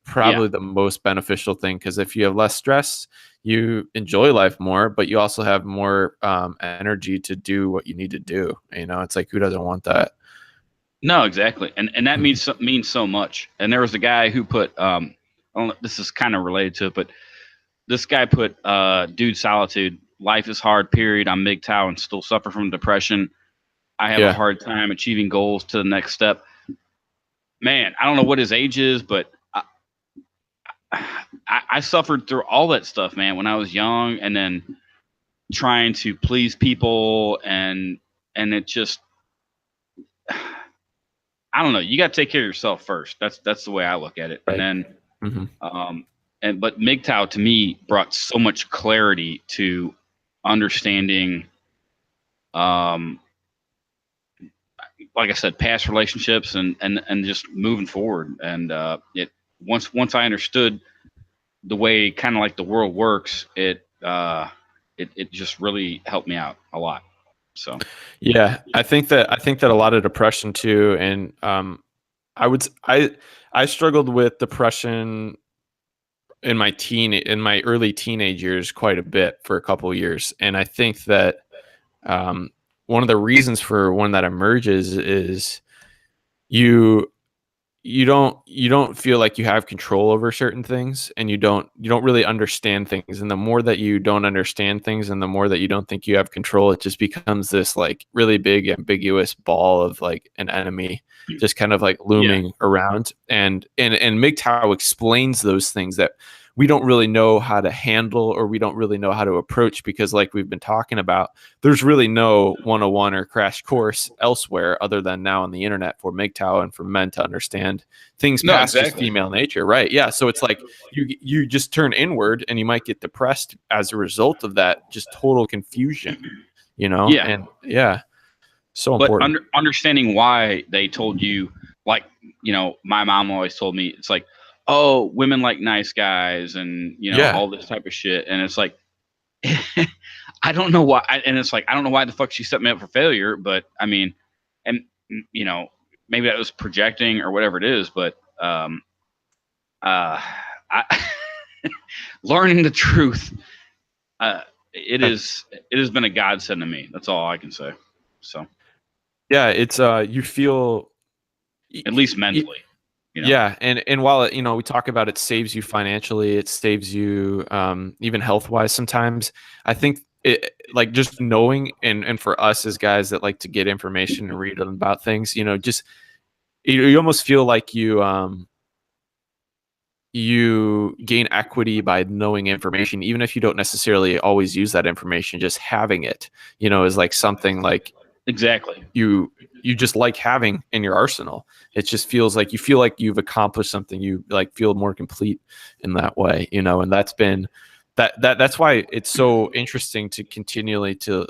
probably the most beneficial thing, because if you have less stress, you enjoy life more, but you also have more energy to do what you need to do. It's like, who doesn't want that? No, exactly. And that means so much. And there was a guy who put this is kind of related to it, but this guy put dude, solitude, life is hard, period. I'm MGTOW and still suffer from depression. I have a hard time achieving goals to the next step. Man, I don't know what his age is, but I suffered through all that stuff, man, when I was young, and then trying to please people, and it just, I don't know. You got to take care of yourself first. That's the way I look at it. Right. And then, but MGTOW to me brought so much clarity to understanding, like I said, past relationships and just moving forward. And once I understood the way kind of like the world works, it just really helped me out a lot. So yeah, I think that a lot of depression too, and I struggled with depression in my early teenage years quite a bit for a couple of years, and I think that one of the reasons for when that emerges is you don't feel like you have control over certain things, and you don't really understand things. And the more that you don't understand things, and the more that you don't think you have control, it just becomes this like really big ambiguous ball of like an enemy just kind of like looming around. And MGTOW explains those things that we don't really know how to handle, or we don't really know how to approach, because like we've been talking about, there's really no 101 or crash course elsewhere other than now on the internet for MGTOW and for men to understand things past just female nature. Right. Yeah. So it's like you just turn inward, and you might get depressed as a result of that, just total confusion, Yeah. And so important. But understanding why they told you, like, my mom always told me, it's like, oh, women like nice guys, and all this type of shit. And it's like, I don't know why. And it's like, I don't know why the fuck she set me up for failure. But I mean, and maybe that was projecting or whatever it is. But learning the truth, it has been a godsend to me. That's all I can say. So yeah, it's you feel, at least mentally. Yeah, and while we talk about it saves you financially, it saves you even health wise. Sometimes I think it, like, just knowing, and for us as guys that like to get information and read about things, just you almost feel like you gain equity by knowing information, even if you don't necessarily always use that information. Just having it, is like something like exactly you just like having in your arsenal. It just feels like you feel like you've accomplished something. You like feel more complete in that way, and that's been that's why it's so interesting to continually to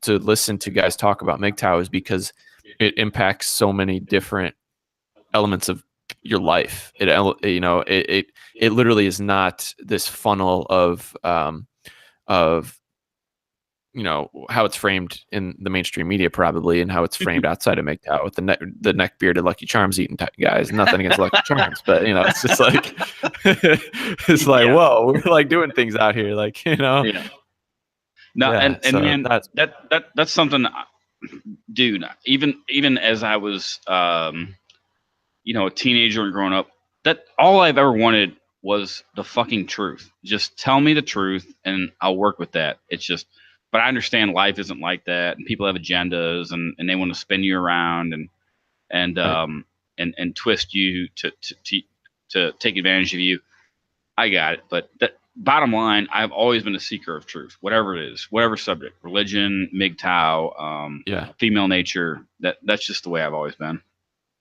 listen to guys talk about MGTOW, is because it impacts so many different elements of your life. It literally is not this funnel of how it's framed in the mainstream media probably, and how it's framed outside of MGTOW with the neck bearded Lucky Charms eating guys. Nothing against Lucky Charms, but it's just like it's like whoa, we're like doing things out here, like No, yeah, and so man, that's something, dude. Even as I was a teenager and growing up, that all I've ever wanted was the fucking truth. Just tell me the truth and I'll work with that. It's just, but I understand life isn't like that, and people have agendas, and they want to spin you around and twist you to take advantage of you. I got it. But bottom line, I've always been a seeker of truth, whatever it is, whatever subject, religion, MGTOW, female nature. That's just the way I've always been.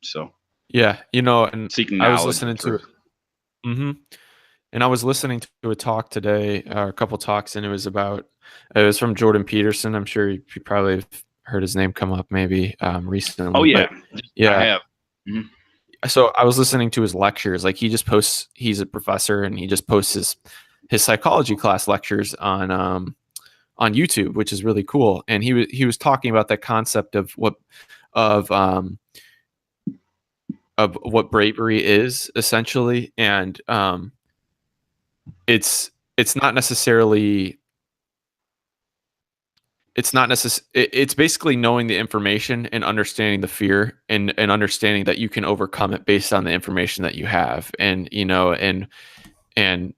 So yeah, and seeking I was knowledge listening and to it. truth. And I was listening to a talk today, or a couple talks, and it was from Jordan Peterson. I'm sure you probably have heard his name come up maybe recently. Oh yeah, yeah, I have. So I was listening to his lectures. Like he just posts, he's a professor, and he just posts his psychology class lectures on YouTube, which is really cool. And he was talking about that concept of what bravery is essentially, and it's not necessarily. It's basically knowing the information and understanding the fear, and understanding that you can overcome it based on the information that you have, and and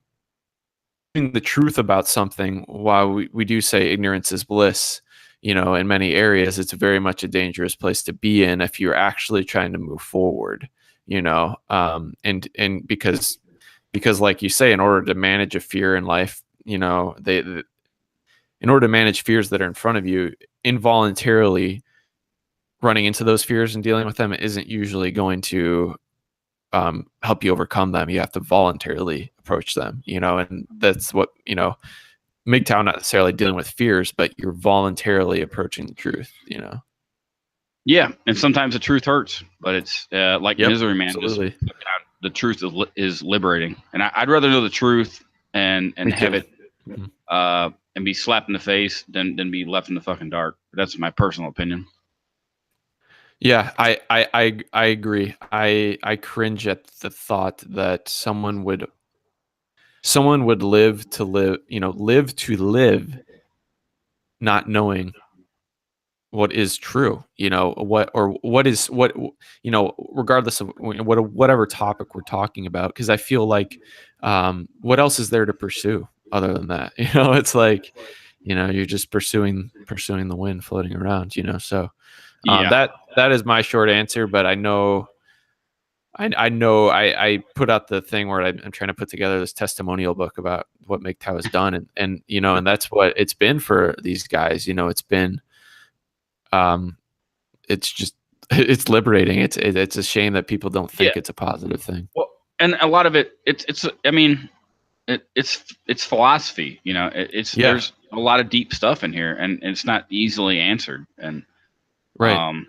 the truth about something. While we do say ignorance is bliss, in many areas, it's very much a dangerous place to be in if you're actually trying to move forward, and because like you say, in order to manage a fear in life, in order to manage fears that are in front of you, involuntarily running into those fears and dealing with them isn't usually going to help you overcome them. You have to voluntarily approach them, and that's what, MGTOW not necessarily dealing with fears, but you're voluntarily approaching the truth, Yeah, and sometimes the truth hurts, but it's like Misery Man. Absolutely. The truth is liberating, and I'd rather know the truth and have it and be slapped in the face than be left in the fucking dark. That's my personal opinion. Yeah, I agree. I cringe at the thought that someone would live to live not knowing what is true, regardless of whatever topic we're talking about. Because I feel like, what else is there to pursue other than that? It's like, you're just pursuing the wind floating around, so that is my short answer. But I know I put out the thing where I'm trying to put together this testimonial book about what MGTOW has done, and and that's what it's been for these guys. It's been, it's liberating. It's a shame that people don't think it's a positive thing. Well, and a lot of it's philosophy. There's a lot of deep stuff in here, and it's not easily answered. And right.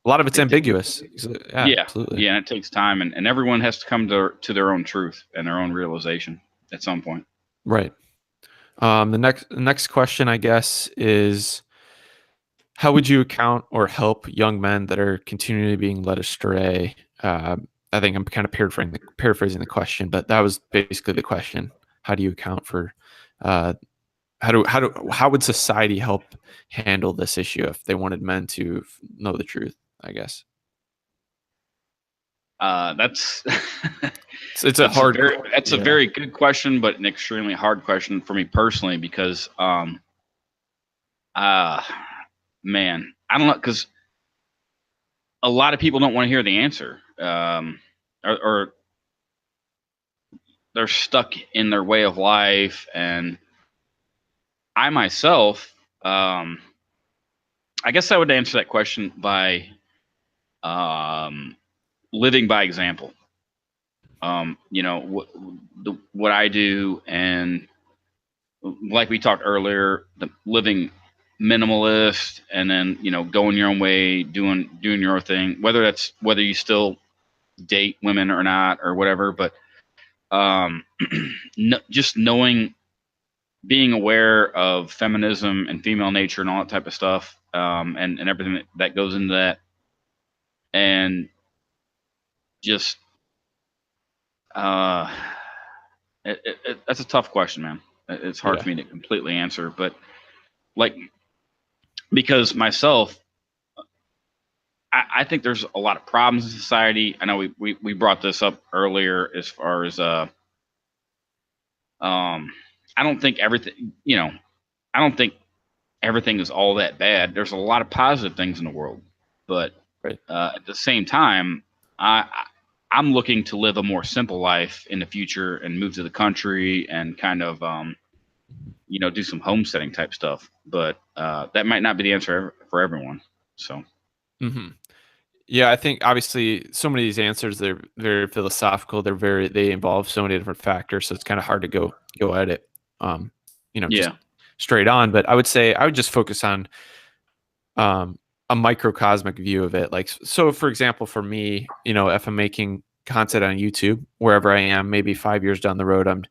A lot of it's ambiguous. Absolutely. Yeah, and it takes time, and everyone has to come to their own truth and their own realization at some point. Right. The next question, I guess, is, how would you account or help young men that are continually being led astray? I think I'm kind of paraphrasing the question, but that was basically the question. How do you account for how would society help handle this issue if they wanted men to know the truth, I guess? That's it's a very good question, but an extremely hard question for me personally, because man, I don't know, because a lot of people don't want to hear the answer, or they're stuck in their way of life. And I myself, I guess I would answer that question by living by example. What I do, and like we talked earlier, the living minimalist, and then going your own way, doing your own thing, whether you still date women or not or whatever. But just knowing being aware of feminism and female nature and all that type of stuff, and everything that goes into that, and just that's a tough question, man. It's hard for me to completely answer, but like, because myself, I think there's a lot of problems in society. I know we brought this up earlier as far as I don't think everything, I don't think everything is all that bad. There's a lot of positive things in the world, but at the same time, I'm looking to live a more simple life in the future and move to the country and kind of, do some homesteading type stuff. But that might not be the answer for everyone. So. Mm-hmm. Yeah, I think obviously so many of these answers, they're very philosophical. They involve so many different factors, so it's kind of hard to go at it, just straight on. But I would say I would just focus on a microcosmic view of it. Like, so for example, for me, if I'm making content on YouTube, wherever I am, maybe 5 years down the road, I'm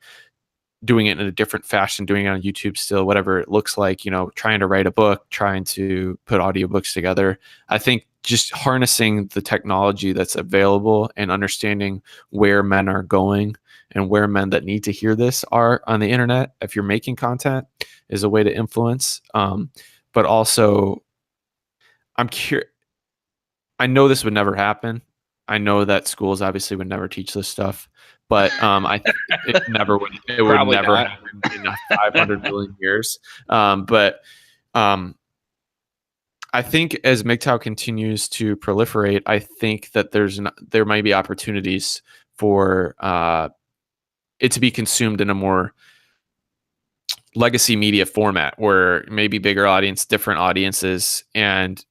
doing it in a different fashion, doing it on YouTube still, whatever it looks like, trying to write a book, trying to put audiobooks together. I think just harnessing the technology that's available and understanding where men are going and where men that need to hear this are on the internet, if you're making content, is a way to influence. But also, I'm curious. I know this would never happen. I know that schools obviously would never teach this stuff, but I think it never would. It would never happen in 500 million years. But I think as MGTOW continues to proliferate, I think that there might be opportunities for it to be consumed in a more legacy media format, where maybe bigger audience, different audiences, and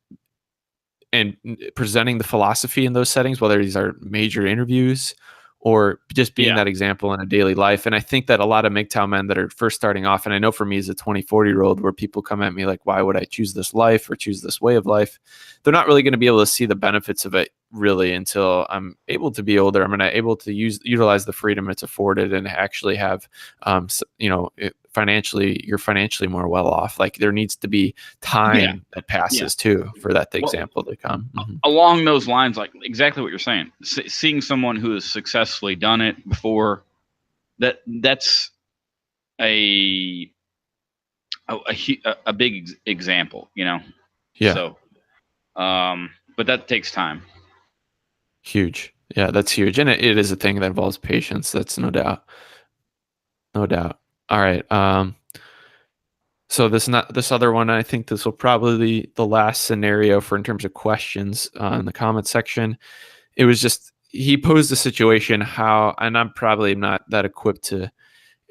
presenting the philosophy in those settings, whether these are major interviews or just being that example in a daily life. And I think that a lot of MGTOW men that are first starting off, and I know for me as a 40-year-old, where people come at me like, why would I choose this life or choose this way of life? They're not really going to be able to see the benefits of it really until I'm able to be older. I'm going to able to utilize the freedom it's afforded and actually have, you're financially more well off. Like, there needs to be time that passes too for that example to come. Mm-hmm. Along those lines, like exactly what you're saying, seeing someone who has successfully done it before, that's a big example, Yeah. So, but that takes time. Huge. Yeah, that's huge. And it is a thing that involves patience. That's no doubt. No doubt. All right. So this other one, I think this will probably be the last scenario for in terms of questions in the comment section. It was just, he posed a situation and I'm probably not that equipped to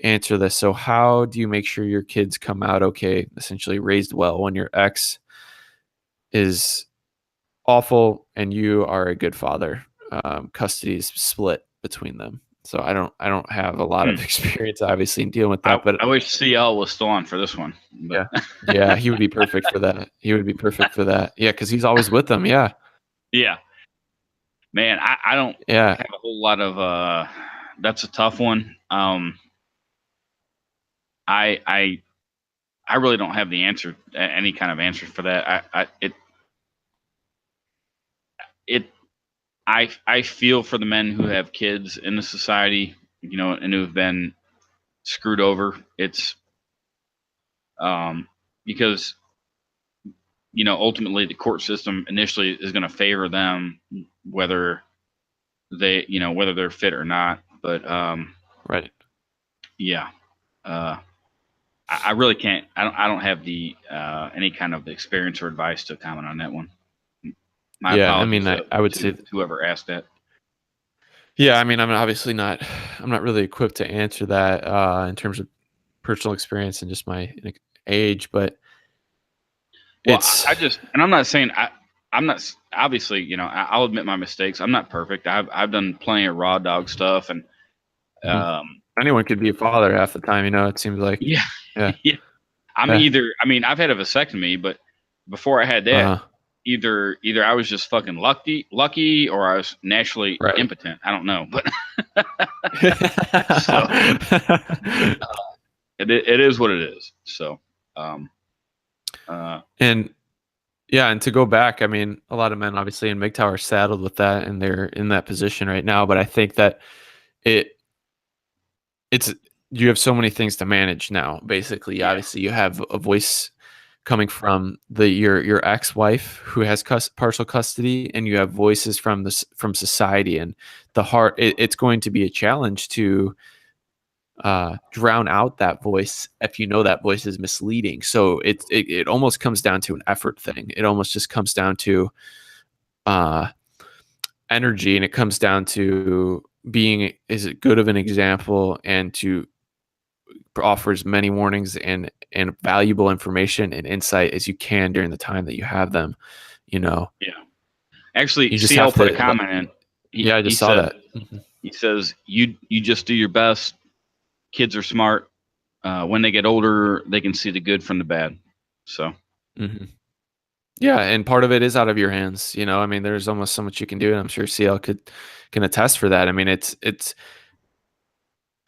answer this. So how do you make sure your kids come out okay, essentially raised well, when your ex is awful and you are a good father? Custody is split between them. So I don't have a lot of experience, obviously, in dealing with that. But I wish CL was still on for this one. But. Yeah, he would be perfect for that. Yeah, because he's always with them. Yeah. Man, I don't have a whole lot of. That's a tough one. I really don't have the answer, any kind of answer for that. I feel for the men who have kids in the society, and who've been screwed over. It's because ultimately the court system initially is going to favor them, whether they're fit or not. But right. Yeah. I really can't. I don't have the any kind of experience or advice to comment on that one. My apologies. I would say whoever asked that. Yeah, I'm obviously not. I'm not really equipped to answer that in terms of personal experience and just my age, but I'm not saying I'm not, obviously, I'll admit my mistakes. I'm not perfect. I've done plenty of raw dog stuff, and anyone could be a father half the time. It seems like. Yeah. I've had a vasectomy, but before I had that, either I was just fucking lucky, or I was naturally impotent. I don't know, but it is what it is. So, and yeah, and to go back, I mean, a lot of men obviously in MGTOW are saddled with that, and they're in that position right now. But I think that it's you have so many things to manage now. Basically, obviously, you have a voice coming from your ex-wife who has partial custody, and you have voices from society and the heart. It's going to be a challenge to drown out that voice if you know that voice is misleading. So it almost comes down to an effort thing. It almost just comes down to energy, and it comes down to being as good of an example and to offer as many warnings and valuable information and insight as you can during the time that you have them. Yeah. Actually, You just CL have put to, a comment in. I just saw that. He says you just do your best. Kids are smart. When they get older, they can see the good from the bad. So. Yeah, and part of it is out of your hands. I mean, there's almost so much you can do, and I'm sure CL can attest for that. I mean,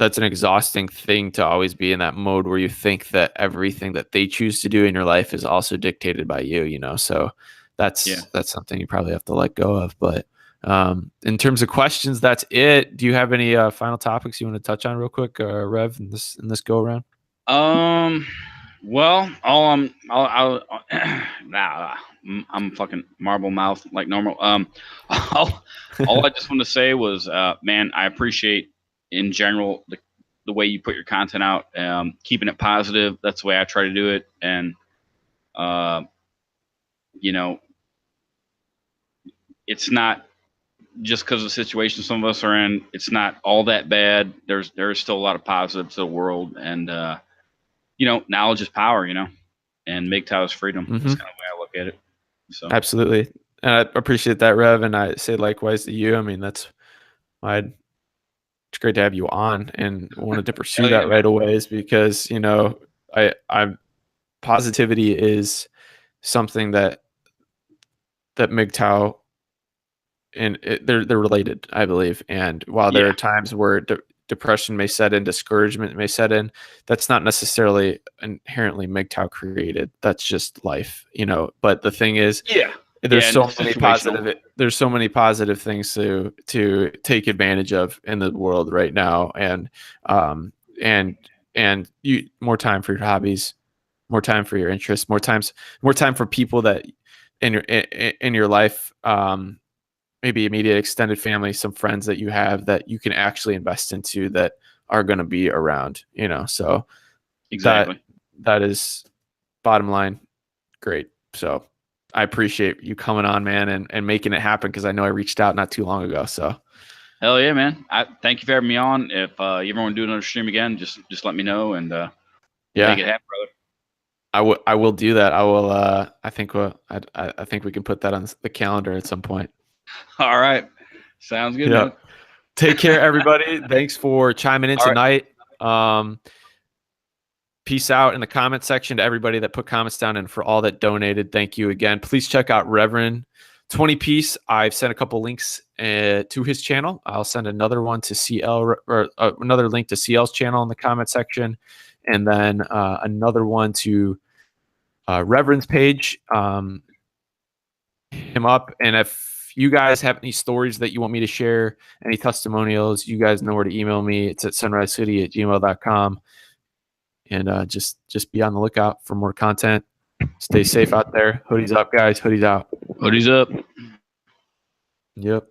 that's an exhausting thing to always be in that mode where you think that everything that they choose to do in your life is also dictated by you. So that's something you probably have to let go of. But in terms of questions, that's it. Do you have any final topics you want to touch on real quick, Rev, in this go around? Well, I'm fucking marble mouth like normal. All I just want to say was, man, I appreciate in general the way you put your content out, keeping it positive. That's the way I try to do it, and it's not just because of the situation some of us are in. It's not all that bad. There's still a lot of positives to the world, and knowledge is power, and MGTOW is freedom. That's kind of the way I look at it. So absolutely. And I appreciate that, Rev. And I say likewise to you. I mean, it's great to have you on, and wanted to pursue that right away is because, I'm positivity is something that MGTOW and they're related, I believe. And while there are times where depression may set in, discouragement may set in, that's not necessarily inherently MGTOW created. That's just life, But the thing is, there's so many positive things to take advantage of in the world right now, and you more time for your hobbies, more time for your interests, more time for people that in your life, maybe immediate extended family, some friends that you have that you can actually invest into that are going to be around, so exactly that is bottom line. Great. So I appreciate you coming on, man, and making it happen, because I know I reached out not too long ago. So hell yeah, man. I thank you for having me on. If you ever want to do another stream again, just let me know, and make it happen, brother. I will do that. I will. I think we can put that on the calendar at some point. All right. Sounds good, man. Take care, everybody. Thanks for chiming in tonight. Peace out in the comment section to everybody that put comments down, and for all that donated, thank you again. Please check out Reverend20. I've sent a couple links to his channel. I'll send another one to CL, or another link to CL's channel in the comment section, and then another one to Reverend's page. Him up, and if you guys have any stories that you want me to share, any testimonials, you guys know where to email me. It's at sunrisehoodie@gmail.com. And just be on the lookout for more content. Stay safe out there. Hoodies up, guys. Hoodies out. Hoodies up. Yep.